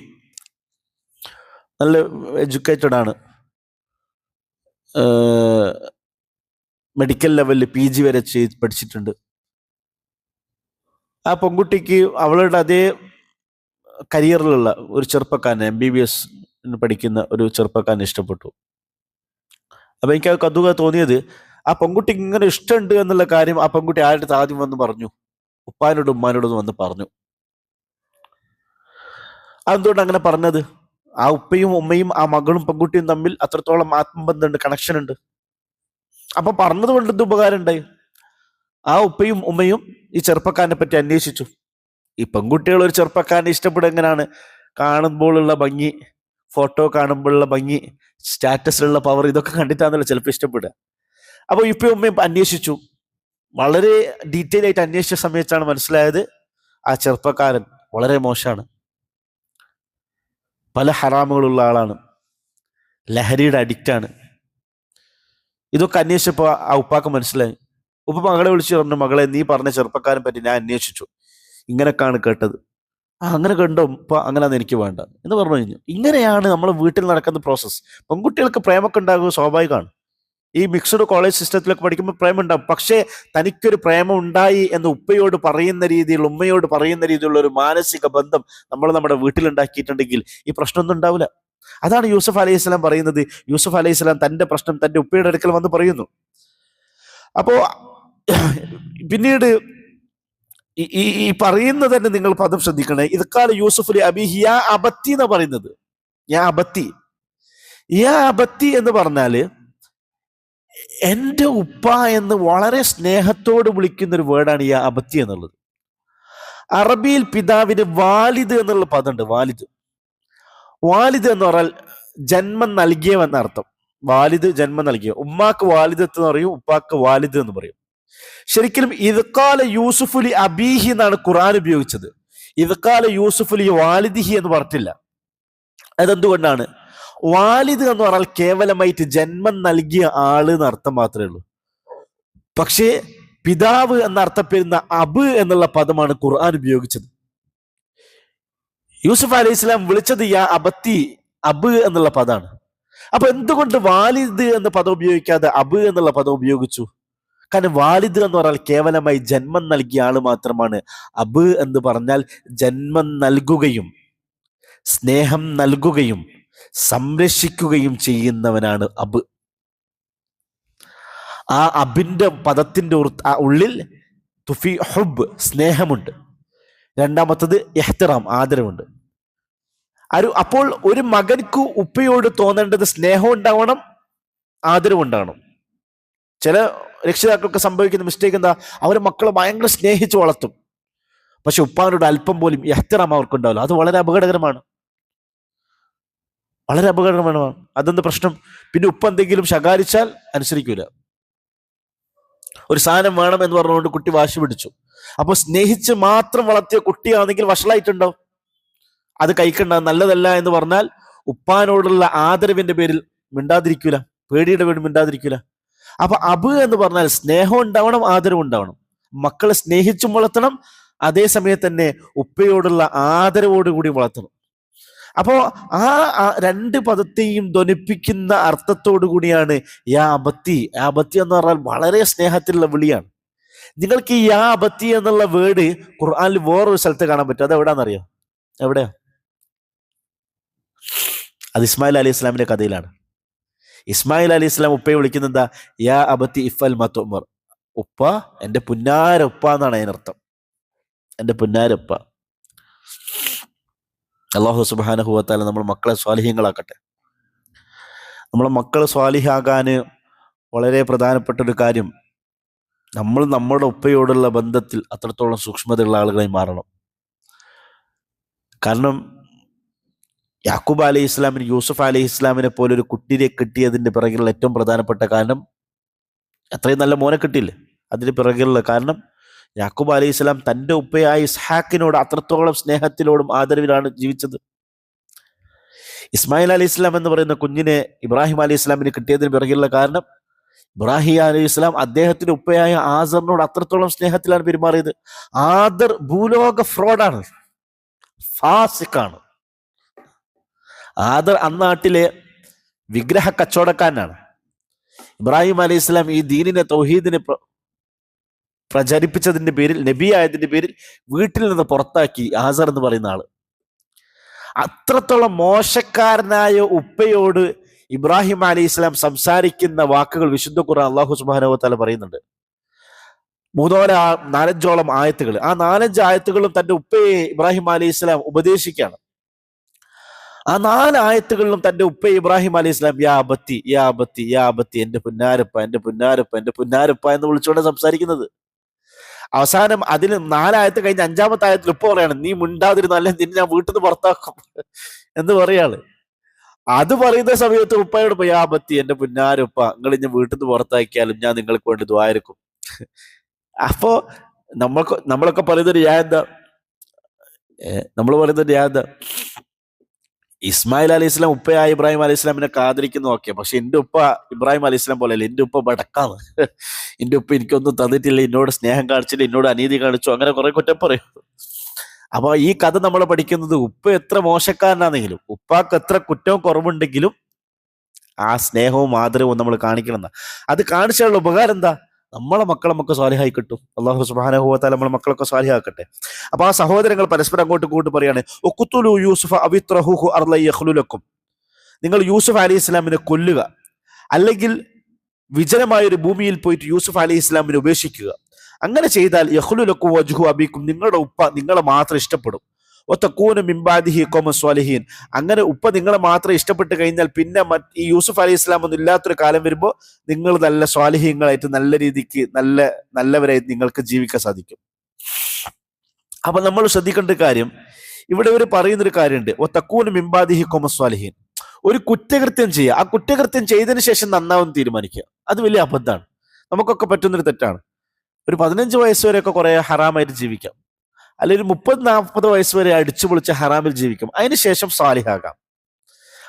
നല്ല എഡ്യൂക്കേറ്റഡ് ആണ്, മെഡിക്കൽ ലെവലിൽ PG വരെ പഠിച്ചിട്ടുണ്ട്. ആ പെൺകുട്ടിക്ക് അവളുടെ അതേ കരിയറിലുള്ള ഒരു ചെറുപ്പക്കാരനെ, MBBS പഠിക്കുന്ന ഒരു ചെറുപ്പക്കാരനെ ഇഷ്ടപ്പെട്ടു. അപ്പൊ എനിക്ക് അത് കൗതുകം തോന്നിയത്, ആ പെൺകുട്ടിക്ക് ഇങ്ങനെ ഇഷ്ടമുണ്ട് എന്നുള്ള കാര്യം ആ പെൺകുട്ടി ആരുടെ ആദ്യം വന്ന് പറഞ്ഞു? ഉപ്പാനോടും ഉമ്മാനോടും വന്ന് പറഞ്ഞു. അതെന്തുകൊണ്ട് അങ്ങനെ പറഞ്ഞത്? ആ ഉപ്പയും ഉമ്മയും ആ മകളും പെൺകുട്ടിയും തമ്മിൽ അത്രത്തോളം ആത്മബന്ധമുണ്ട്, കണക്ഷൻ ഉണ്ട്. അപ്പൊ പറഞ്ഞത് കൊണ്ട് എന്ത് ഉപകാരം ഉണ്ടായി? ആ ഉപ്പയും ഉമ്മയും ഈ ചെറുപ്പക്കാരനെ പറ്റി അന്വേഷിച്ചു. ഈ പെൺകുട്ടികൾ ഒരു ചെറുപ്പക്കാരനെ ഇഷ്ടപ്പെടുക എങ്ങനെയാണ്? കാണുമ്പോഴുള്ള ഭംഗി, ഫോട്ടോ കാണുമ്പോഴുള്ള ഭംഗി, സ്റ്റാറ്റസിലുള്ള പവർ, ഇതൊക്കെ കണ്ടിട്ടാണല്ലോ ചിലപ്പോൾ ഇഷ്ടപ്പെടുക. അപ്പൊ ഉപ്പയും ഉമ്മയും അന്വേഷിച്ചു. വളരെ ഡീറ്റെയിൽ ആയിട്ട് അന്വേഷിച്ച സമയത്താണ് മനസ്സിലായത് ആ ചെറുപ്പക്കാരൻ വളരെ മോശമാണ്, പല ഹറാമുകളുള്ള ആളാണ്, ലഹരിയുടെ അഡിക്റ്റാണ്. ഇതൊക്കെ അന്വേഷിച്ചപ്പോൾ ആ ഉപ്പാക്ക് മനസ്സിലായി. ഉപ്പ മകളെ വിളിച്ചു പറഞ്ഞു, മകളെ, നീ പറഞ്ഞ ചെറുപ്പക്കാരനെ പറ്റി ഞാൻ അന്വേഷിച്ചു, ഇങ്ങനെയൊക്കെയാണ് കേട്ടത്. അങ്ങനെ കണ്ടോ ഉപ്പ? അങ്ങനെയാണ് എനിക്ക് വേണ്ട എന്ന് പറഞ്ഞു കഴിഞ്ഞു. ഇങ്ങനെയാണ് നമ്മളെ വീട്ടിൽ നടക്കുന്ന പ്രോസസ്സ്. പെൺകുട്ടികൾക്ക് പ്രേമൊക്കെ ഉണ്ടാകുക സ്വാഭാവികമാണ്. ഈ മിക്സ്ഡ് കോളേജ് സിസ്റ്റത്തിലൊക്കെ പഠിക്കുമ്പോൾ പ്രേമം ഉണ്ടാവും. പക്ഷേ തനിക്കൊരു പ്രേമം ഉണ്ടായി എന്ന് ഉപ്പയോട് പറയുന്ന രീതിയിൽ, ഉമ്മയോട് പറയുന്ന രീതിയിലുള്ള ഒരു മാനസിക ബന്ധം നമ്മൾ നമ്മുടെ വീട്ടിലുണ്ടാക്കിയിട്ടുണ്ടെങ്കിൽ ഈ പ്രശ്നമൊന്നും ഉണ്ടാവില്ല. അതാണ് യൂസഫ് അലൈഹി സ്വലാം പറയുന്നത്. യൂസഫ് അലൈഹി സ്വലാം തന്റെ പ്രശ്നം തന്റെ ഉപ്പയുടെ അടുക്കൽ വന്ന് പറയുന്നു. അപ്പോ പിന്നീട് ഈ പറയുന്നത് തന്നെ നിങ്ങൾ പദം ശ്രദ്ധിക്കണേ. ഇതക്കാല യൂസുഫ് അലി അബി യാ അബത്തി എന്ന് പറയുന്നത്. യാ അബത്തി എന്ന് പറഞ്ഞാല് എൻ്റെ ഉപ്പ എന്ന് വളരെ സ്നേഹത്തോട് വിളിക്കുന്ന ഒരു വേർഡാണ് യാ അബത്തി എന്നുള്ളത്. അറബിയിൽ പിതാവിന് വാലിദ് എന്നുള്ള പദമുണ്ട്. വാലിദ് എന്ന് പറഞ്ഞാൽ ജന്മം നൽകിയവെന്ന അർത്ഥം. വാലിദ് ജന്മം നൽകിയ. ഉമ്മാക്ക് വാലിദ് എന്ന് പറയും, ഉപ്പാക്ക് വാലിദ് എന്ന് പറയും. ശരിക്കും ഇദ്കാല യൂസുഫുലി അബീഹി എന്നാണ് ഖുർആൻ ഉപയോഗിച്ചത്. ഇദ്കാല യൂസുഫുലി വാലിദിഹി എന്ന് പറഞ്ഞിട്ടില്ല. അതെന്തുകൊണ്ടാണ്? വാലിദ് എന്ന് പറഞ്ഞാൽ കേവലമായിട്ട് ജന്മം നൽകിയ ആള് എന്ന് അർത്ഥം മാത്രമേ ഉള്ളൂ. പക്ഷേ പിതാവ് എന്ന അർത്ഥപ്പെടുന്ന അബ് എന്നുള്ള പദമാണ് ഖുർആൻ ഉപയോഗിച്ചത്. യൂസുഫ് അലൈഹി സ്വലാം വിളിച്ചത് യാ അബത്തി, അബ് എന്നുള്ള പദമാണ്. അപ്പൊ എന്തുകൊണ്ട് വാലിദ് എന്ന പദം ഉപയോഗിക്കാതെ അബ് എന്നുള്ള പദം ഉപയോഗിച്ചു? കാരണം വാലിദ് എന്ന് പറഞ്ഞാൽ കേവലമായി ജന്മം നൽകിയ ആള് മാത്രമാണ്. അബ് എന്ന് പറഞ്ഞാൽ ജന്മം നൽകുകയും സ്നേഹം നൽകുകയും സംരക്ഷിക്കുകയും ചെയ്യുന്നവനാണ് അബ്. ആ അബിന്റെ പദത്തിന്റെ ഉള്ളിൽ തുഫി ഹുബ്, സ്നേഹമുണ്ട്. രണ്ടാമത്തത് ഇഹ്തിറാം, ആദരവുണ്ട്. അപ്പോൾ ഒരു മകൻക്ക് ഉപ്പയോട് തോന്നേണ്ടത് സ്നേഹം ഉണ്ടാവണം, ആദരവുണ്ടാവണം. ചില രക്ഷിതാക്കൾക്ക് സംഭവിക്കുന്ന മിസ്റ്റേക്ക് എന്താ? അവർ മക്കളെ ഭയങ്കര സ്നേഹിച്ച് വളർത്തും, പക്ഷെ ഉപ്പാനോട് അല്പം പോലും ഇഹ്തിറാം അവർക്കുണ്ടാവില്ല. അത് വളരെ അപകടകരമാണ്. അതെന്ത് പ്രശ്നം? പിന്നെ ഉപ്പ എന്തെങ്കിലും ശകാരിച്ചാൽ അനുസരിക്കൂല. ഒരു സാധനം വേണം എന്ന് പറഞ്ഞുകൊണ്ട് കുട്ടി വാശി പിടിച്ചു. അപ്പൊ സ്നേഹിച്ച് മാത്രം വളർത്തിയ കുട്ടിയാണെങ്കിൽ വഷളായിട്ടുണ്ടാവും, അത് കഴിക്കണ്ട, നല്ലതല്ല എന്ന് പറഞ്ഞാൽ ഉപ്പാനോടുള്ള ആദരവിന്റെ പേരിൽ മിണ്ടാതിരിക്കൂല, പേടിയുടെ പേരിൽ മിണ്ടാതിരിക്കൂല. അപ്പൊ അബ് എന്ന് പറഞ്ഞാൽ സ്നേഹം ഉണ്ടാവണം, ആദരവ് ഉണ്ടാവണം. മക്കളെ സ്നേഹിച്ചും വളർത്തണം, അതേ സമയത്ത് തന്നെ ഉപ്പയോടുള്ള ആദരവോടുകൂടി വളർത്തണം. അപ്പോ ആ രണ്ട് പദത്തെയും ധ്വനിപ്പിക്കുന്ന അർത്ഥത്തോടു കൂടിയാണ് യാ അബത്തി. യാ അബത്തി എന്ന് പറഞ്ഞാൽ വളരെ സ്നേഹത്തിലുള്ള വിളിയാണ്. നിങ്ങൾക്ക് ഈ യാ അബത്തി എന്നുള്ള വേർഡ് ഖുർആനിൽ വേറൊരു സ്ഥലത്ത് കാണാൻ പറ്റും. അത് എവിടാന്നറിയോ? എവിടെയാ? അത് ഇസ്മായിൽ അലി ഇസ്ലാമിന്റെ കഥയിലാണ്. ഇസ്മായിൽ അലി ഇസ്ലാം ഉപ്പയെ വിളിക്കുന്നത് എന്താ? യാ അബത്തി ഇഫൽ മത്തുമർ. ഉപ്പ, എന്റെ പുന്നാര ഉപ്പ എന്നാണ് അതിനർത്ഥം, എന്റെ പുന്നാര ഉപ്പ. അല്ലാഹു സുബ്ഹാനഹു വ തആല നമ്മൾ മക്കളെ സ്വാലിഹ്യങ്ങളാക്കട്ടെ. നമ്മളെ മക്കൾ സ്വാലിഹാകാന് വളരെ പ്രധാനപ്പെട്ട ഒരു കാര്യം, നമ്മൾ നമ്മുടെ ഉപ്പയോടുള്ള ബന്ധത്തിൽ അത്രത്തോളം സൂക്ഷ്മതയുള്ള ആളുകളായി മാറണം. കാരണം യാക്കൂബ് അലൈഹി ഇസ്ലാമിന് യൂസുഫ് അലൈഹി ഇസ്ലാമിനെ പോലെ ഒരു കുട്ടിയെ കിട്ടിയതിന്റെ പിറകിലുള്ള ഏറ്റവും പ്രധാനപ്പെട്ട കാരണം, അത്രയും നല്ല മോനെ കിട്ടിയില്ലേ, അതിന് പിറകിലുള്ള കാരണം യാക്കൂബ് അലൈഹി ഇസ്ലാം തൻ്റെ ഉപ്പയായ ഇസ്ഹാക്കിനോട് അത്രത്തോളം സ്നേഹത്തിലോടും ആദരവിലാണ് ജീവിച്ചത്. ഇസ്മായിൽ അലൈഹി ഇസ്ലാം എന്ന് പറയുന്ന കുഞ്ഞിനെ ഇബ്രാഹിം അലൈഹി ഇസ്ലാമിന് കിട്ടിയതിന് പിറകിലുള്ള കാരണം, ഇബ്രാഹിം അലൈഹി ഇസ്ലാം അദ്ദേഹത്തിന്റെ ഉപ്പയായ ആദറിനോട് അത്രത്തോളം സ്നേഹത്തിലാണ് പെരുമാറിയത്. ആദർ ഭൂലോക ഫ്രോഡാണ്, ഫാസിക്കാണ്. ആദർ അന്നാട്ടിലെ വിഗ്രഹ കച്ചവടക്കാരനാണ്. ഇബ്രാഹിം അലൈഹി ഇസ്ലാം ഈ ദീനിനെ, തൗഹീദിനെ പ്രചരിപ്പിച്ചതിന്റെ പേരിൽ, നബി ആയതിന്റെ പേരിൽ വീട്ടിൽ നിന്ന് പുറത്താക്കി ആസർ എന്ന് പറയുന്ന ആള്. അത്രത്തോളം മോശക്കാരനായ ഉപ്പയോട് ഇബ്രാഹിം അലൈഹി ഇസ്ലാം സംസാരിക്കുന്ന വാക്കുകൾ വിശുദ്ധ ഖുർആൻ അല്ലാഹു സുബ്ഹാനഹു വ തആല പറയുന്നുണ്ട്. 4-5 ആയത്തുകൾ. ആ 4-5 ആയത്തുകളും തന്റെ ഉപ്പയെ ഇബ്രാഹിം അലൈഹി ഇസ്ലാം ഉപദേശിക്കുകയാണ്. ആ 4 ആയത്തുകളിലും തന്റെ ഉപ്പയെ ഇബ്രാഹിം അലൈഹി ഇസ്ലാം യാ അബത്തി, യാ അബത്തി, യാ അബത്തി, എന്റെ പുന്നാരപ്പ, എന്റെ പുന്നാരപ്പ, എന്റെ പുന്നാരപ്പ എന്ന് വിളിച്ചുകൊണ്ട് സംസാരിക്കുന്നത്. അവസാനം അതിന് 4 ആയത്ത് കഴിഞ്ഞ് 5-ാമത്തെ ആയത്തിൽ ഉപ്പ പറയാണ്, നീ മിണ്ടാതിരുന്നല്ലേ നിന്നെ ഞാൻ വീട്ടിൽ നിന്ന് പുറത്താക്കും എന്ന് പറയാണ്. അത് പറയുന്ന സമയത്ത് ഉപ്പയോട് പോയി യാ അബത്തി, എന്റെ പുന്നാരപ്പ, നിങ്ങൾ ഇനി വീട്ടിൽ നിന്ന് പുറത്താക്കിയാലും ഞാൻ നിങ്ങൾക്ക് വേണ്ടി ദുആയിരിക്കും. അപ്പോ നമ്മളൊക്കെ പറയുന്നൊരു യാ എന്താ? നമ്മൾ പറയുന്നൊരു യാ എന്താ? ഇസ്മായിൽ അലൈഹി ഇസ്ലാം ഉപ്പയായ ഇബ്രാഹിം അലൈഹി ഇസ്ലാമിനെ ആദരിക്കുന്നു, ഓക്കെ. പക്ഷെ എന്റെ ഉപ്പ ഇബ്രാഹിം അലൈഹി ഇസ്ലാം പോലെയല്ല. എന്റെ ഉപ്പ ബടക്കാണ്. എന്റെ ഉപ്പ എനിക്കൊന്നും തന്നിട്ടില്ല, എന്നോട് സ്നേഹം കാണിച്ചില്ല, എന്നോട് അനീതി കാണിച്ചു, അങ്ങനെ കുറെ കുറ്റം പറയും. അപ്പൊ ഈ കഥ നമ്മൾ പഠിക്കുന്നത്, ഉപ്പ എത്ര മോശക്കാരനാണെങ്കിലും, ഉപ്പാക്ക് എത്ര കുറ്റവും കുറവുണ്ടെങ്കിലും ആ സ്നേഹവും ആദരവും നമ്മൾ കാണിക്കണം. അത് കാണിച്ചാലുള്ള ഉപകാരം എന്താ? നമ്മളെ മക്കളെ നമുക്ക് സ്വാലിഹായി കിട്ടും. അല്ലാഹു സുബ്ഹാനഹു വ തആല നമ്മളെ മക്കളൊക്കെ സ്വാലിഹാക്കട്ടെ. അപ്പൊ ആ സഹോദരങ്ങൾ പരസ്പരം അങ്ങോട്ടും ഇങ്ങോട്ടും പറയാണ്, ഉഖ്തുലു യൂസുഫ അവിത്രഹുഹു അർളൻ യഖ്ലു ലക്കും. നിങ്ങൾ യൂസുഫ് അലൈഹി ഇസ്ലാമിനെ കൊല്ലുക, അല്ലെങ്കിൽ വിജനമായ ഒരു ഭൂമിയിൽ പോയിട്ട് യൂസുഫ് അലൈഹി ഇസ്ലാമിനെ ഉപേക്ഷിക്കുക. അങ്ങനെ ചെയ്താൽ യഖ്ലു ലക്കും വജ്ഹു അബീക്കും, നിങ്ങളുടെ ഉപ്പ നിങ്ങളെ മാത്രം ഇഷ്ടപ്പെടും. ഒത്തക്കൂന മിംബാദിഹി ഖൗമൻ സ്വാലിഹീൻ, അങ്ങനെ ഉപ്പ നിങ്ങളെ മാത്രം ഇഷ്ടപ്പെട്ട് കഴിഞ്ഞാൽ പിന്നെ ഈ യൂസുഫ് അലൈഹി ഇസ്ലാം ഒന്നും ഇല്ലാത്തൊരു കാലം വരുമ്പോൾ നിങ്ങൾ നല്ല സ്വാലിഹീങ്ങളായിട്ട്, നല്ല രീതിക്ക്, നല്ലവരായിട്ട് നിങ്ങൾക്ക് ജീവിക്കാൻ സാധിക്കും. അപ്പൊ നമ്മൾ ശ്രദ്ധിക്കേണ്ട കാര്യം, ഇവിടെ ഇവർ പറയുന്നൊരു കാര്യമുണ്ട്, ഒത്തക്കൂന മിംബാദിഹി ഖൗമൻ സ്വാലിഹീൻ. ഒരു കുറ്റകൃത്യം ചെയ്യുക, ആ കുറ്റകൃത്യം ചെയ്തതിനു ശേഷം നന്നാവും തീരുമാനിക്കുക, അത് വലിയ അബദ്ധമാണ്. നമുക്കൊക്കെ പറ്റുന്നൊരു തെറ്റാണ്. ഒരു 15 വയസ്സ് വരെയൊക്കെ കുറെ ഹറാമായിട്ട് ജീവിക്കാം, അല്ലെങ്കിൽ 30-40 വയസ്സ് വരെ അടിച്ചു പൊളിച്ച് ഹറാമിൽ ജീവിക്കും, അതിനുശേഷം സാലിഹാകാം.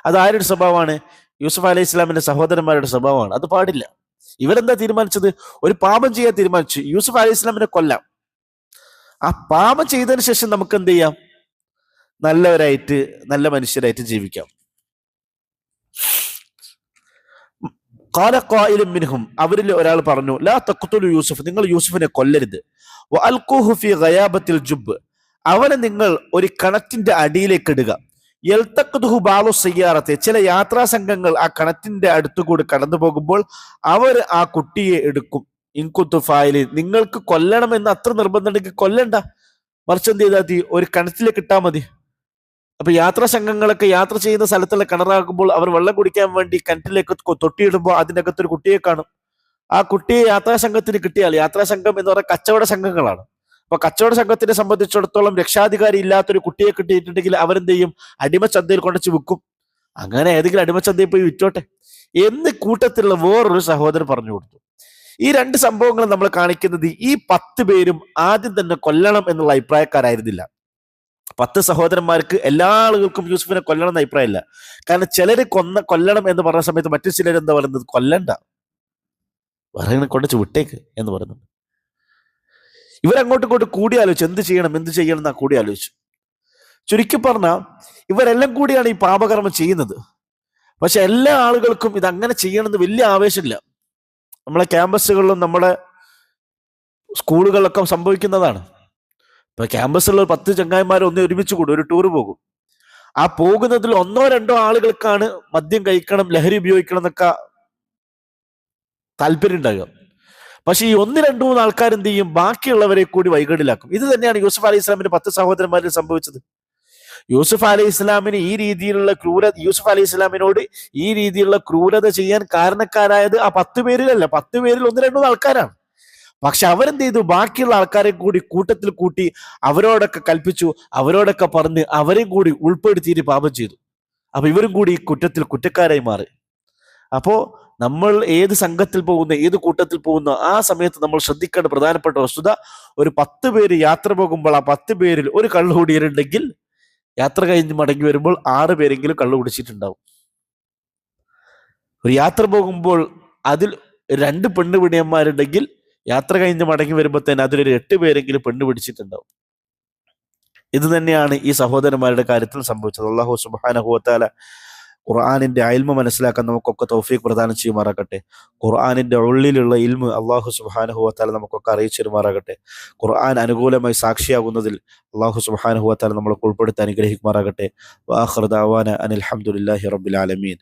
അത് ആരുടെ സ്വഭാവമാണ്? യൂസുഫ് അലൈഹി ഇസ്ലാമിന്റെ സഹോദരന്മാരുടെ സ്വഭാവമാണ്. അത് പാടില്ല. ഇവരെന്താ തീരുമാനിച്ചത്? ഒരു പാപം ചെയ്യാൻ തീരുമാനിച്ചു, യൂസുഫ് അലൈഹി ഇസ്ലാമിനെ കൊല്ലാം. ആ പാപം ചെയ്തതിന് ശേഷം നമുക്ക് എന്ത് ചെയ്യാം? നല്ലവരായിട്ട്, നല്ല മനുഷ്യരായിട്ട് ജീവിക്കാം. ഖാല ഖായിലുൻ മിൻഹും, അവരിൽ ഒരാൾ പറഞ്ഞു, ലാ തഖ്തുലു യൂസുഫ്, നിങ്ങൾ യൂസുഫിനെ കൊല്ലരുത്. വഅൽഖൂഹു ഫീ ഗയാബത്തിൽ ജുബ്, അവനെ നിങ്ങൾ ഒരു കണത്തിന്റെ അടിയിലേക്ക് ഇടുക. യൽതഖ്തുഹു ബാലു സയ്യാറത്തെ, ചില യാത്രാ സംഘങ്ങൾ ആ കണത്തിന്റെ അടുത്തുകൂടി കടന്നു പോകുമ്പോൾ അവർ ആ കുട്ടിയെ എടുക്കും. ഇൻകുന്തു ഫായിലിൻ, നിങ്ങൾക്ക് കൊല്ലണമെന്ന് അത്ര നിർബന്ധമുണ്ടെങ്കിൽ കൊല്ലണ്ട, മറിച്ച് എന്ത് ചെയ്താൽ മതി? ഒരു കണത്തിലേക്ക് ഇട്ടാൽ മതി. അപ്പൊ യാത്രാ സംഘങ്ങളൊക്കെ യാത്ര ചെയ്യുന്ന സ്ഥലത്തുള്ള കിണറാകുമ്പോൾ അവർ വെള്ളം കുടിക്കാൻ വേണ്ടി കിണറ്റിലേക്ക് തൊട്ടിയിടുമ്പോൾ അതിനകത്തൊരു കുട്ടിയെ കാണും. ആ കുട്ടിയെ യാത്രാ സംഘത്തിന് കിട്ടിയാൽ, യാത്രാ സംഘം എന്ന് പറയുന്ന കച്ചവട സംഘങ്ങളാണ്. അപ്പൊ കച്ചവട സംഘത്തിനെ സംബന്ധിച്ചിടത്തോളം രക്ഷാധികാരി ഇല്ലാത്തൊരു കുട്ടിയെ കിട്ടിയിട്ടുണ്ടെങ്കിൽ അവരെന്ത് ചെയ്യും? അടിമച്ചന്തയിൽ കൊണ്ടുവച്ച് വിൽക്കും. അങ്ങനെ ഏതെങ്കിലും അടിമച്ചന്തയിൽ പോയി വിറ്റോട്ടെ എന്ന് കൂട്ടത്തിലുള്ള വേറൊരു സഹോദരൻ പറഞ്ഞു കൊടുത്തു. ഈ രണ്ട് സംഭവങ്ങൾ നമ്മൾ കാണിക്കുന്നത് ഈ 10 പേരും ആദ്യം തന്നെ കൊല്ലണം എന്നുള്ള അഭിപ്രായക്കാരായിരുന്നില്ല. 10 സഹോദരന്മാർക്ക് എല്ലാ ആളുകൾക്കും യൂസുഫിനെ കൊല്ലണം എന്ന അഭിപ്രായമില്ല. കാരണം ചിലര് കൊല്ലണം എന്ന് പറഞ്ഞ സമയത്ത് മറ്റു ചിലർ എന്താ പറയുന്നത്, കൊല്ലണ്ട, വേറെ കൊണ്ടു വിട്ടേക്ക് എന്ന് പറയുന്നുണ്ട്. ഇവരങ്ങോട്ടും ഇങ്ങോട്ടും കൂടി ആലോചിച്ചു എന്ത് ചെയ്യണം എന്നാ കൂടി ആലോചിച്ചു. ചുരുക്കി പറഞ്ഞാൽ ഇവരെല്ലാം കൂടിയാണ് ഈ പാപകർമ്മം ചെയ്യുന്നത്. പക്ഷെ എല്ലാ ആളുകൾക്കും ഇത് അങ്ങനെ ചെയ്യണമെന്ന് വലിയ ആവേശമില്ല. നമ്മളെ ക്യാമ്പസുകളിലും നമ്മുടെ സ്കൂളുകളിലൊക്കെ സംഭവിക്കുന്നതാണ്. ഇപ്പൊ ക്യാമ്പസിലുള്ള 10 ചങ്ങായിമാർ ഒരുമിച്ച് കൂടും, ഒരു ടൂർ പോകും. ആ പോകുന്നതിൽ 1 or 2 ആളുകൾക്കാണ് മദ്യം കഴിക്കണം, ലഹരി ഉപയോഗിക്കണം എന്നൊക്കെ താല്പര്യം ഉണ്ടാകുക. പക്ഷെ ഈ 1, 2, 3 ആൾക്കാർ എന്ത് ചെയ്യും, ബാക്കിയുള്ളവരെ കൂടി വൈകടിലാക്കും. ഇത് തന്നെയാണ് യൂസുഫ് അലൈഹി ഇസ്ലാമിന്റെ 10 സഹോദരന്മാരിൽ സംഭവിച്ചത്. യൂസുഫ് അലൈഹി ഇസ്ലാമിന് യൂസുഫ് അലൈഹി ഇസ്ലാമിനോട് ഈ രീതിയിലുള്ള ക്രൂരത ചെയ്യാൻ കാരണക്കാരായത് ആ 10 പേരിലല്ല, 10 പേരിൽ 1, 2 ആൾക്കാരാണ്. പക്ഷെ അവരെന്ത് ചെയ്തു, ബാക്കിയുള്ള ആൾക്കാരെ കൂടി കൂട്ടത്തിൽ കൂട്ടി അവരോടൊക്കെ കൽപ്പിച്ചു, അവരോടൊക്കെ പറഞ്ഞ് അവരെയും കൂടി ഉൾപ്പെടുത്തിയിട്ട് പാപം ചെയ്തു. അപ്പൊ ഇവരും കൂടി ഈ കുറ്റത്തിൽ കുറ്റക്കാരായി മാറി. അപ്പോ നമ്മൾ ഏത് സംഘത്തിൽ പോകുന്ന, ഏത് കൂട്ടത്തിൽ പോകുന്ന, ആ സമയത്ത് നമ്മൾ ശ്രദ്ധിക്കേണ്ട പ്രധാനപ്പെട്ട വസ്തുത, ഒരു 10 പേര് യാത്ര പോകുമ്പോൾ ആ 10 പേരിൽ ഒരു കള്ളുകൂടിയരുണ്ടെങ്കിൽ യാത്ര കഴിഞ്ഞ് മടങ്ങി വരുമ്പോൾ 6 പേരെങ്കിലും കള്ളു കുടിച്ചിട്ടുണ്ടാവും. ഒരു യാത്ര പോകുമ്പോൾ അതിൽ 2 പെണ്ണുപിടിയന്മാരുണ്ടെങ്കിൽ യാത്ര കഴിഞ്ഞ് മടങ്ങി വരുമ്പോൾ തന്നെ അതിലൊരു 8 പേരെങ്കിലും പെണ്ണ് പിടിച്ചിട്ടുണ്ടാവും. ഇത് തന്നെയാണ് ഈ സഹോദരന്മാരുടെ കാര്യത്തിൽ സംഭവിച്ചത്. അല്ലാഹു സുബ്ഹാനഹു വ തആല ഖുർആനിന്റെ ഇൽമ മനസ്സിലാക്കാൻ നമുക്കൊക്കെ തൗഫീഖ് പ്രദാനം ചെയ്യുമാറാകട്ടെ. ഖുർആനിന്റെ ഉള്ളിലുള്ള ഇൽമ അല്ലാഹു സുബ്ഹാനഹു വ തആല നമുക്കൊക്കെ അറിയിച്ചു തരുമാറാകട്ടെ. ഖുർആൻ അനുകൂലമായി സാക്ഷിയാകുന്നതിൽ അല്ലാഹു സുബ്ഹാനഹു വ തആല നമ്മളെ ഉൾപ്പെടുത്തി അനുഗ്രഹിക്കുമാറാകട്ടെ. വആഖിറു ദഅവാന അനിൽ ഹംദുലില്ലാഹി റബ്ബിൽ ആലമീൻ.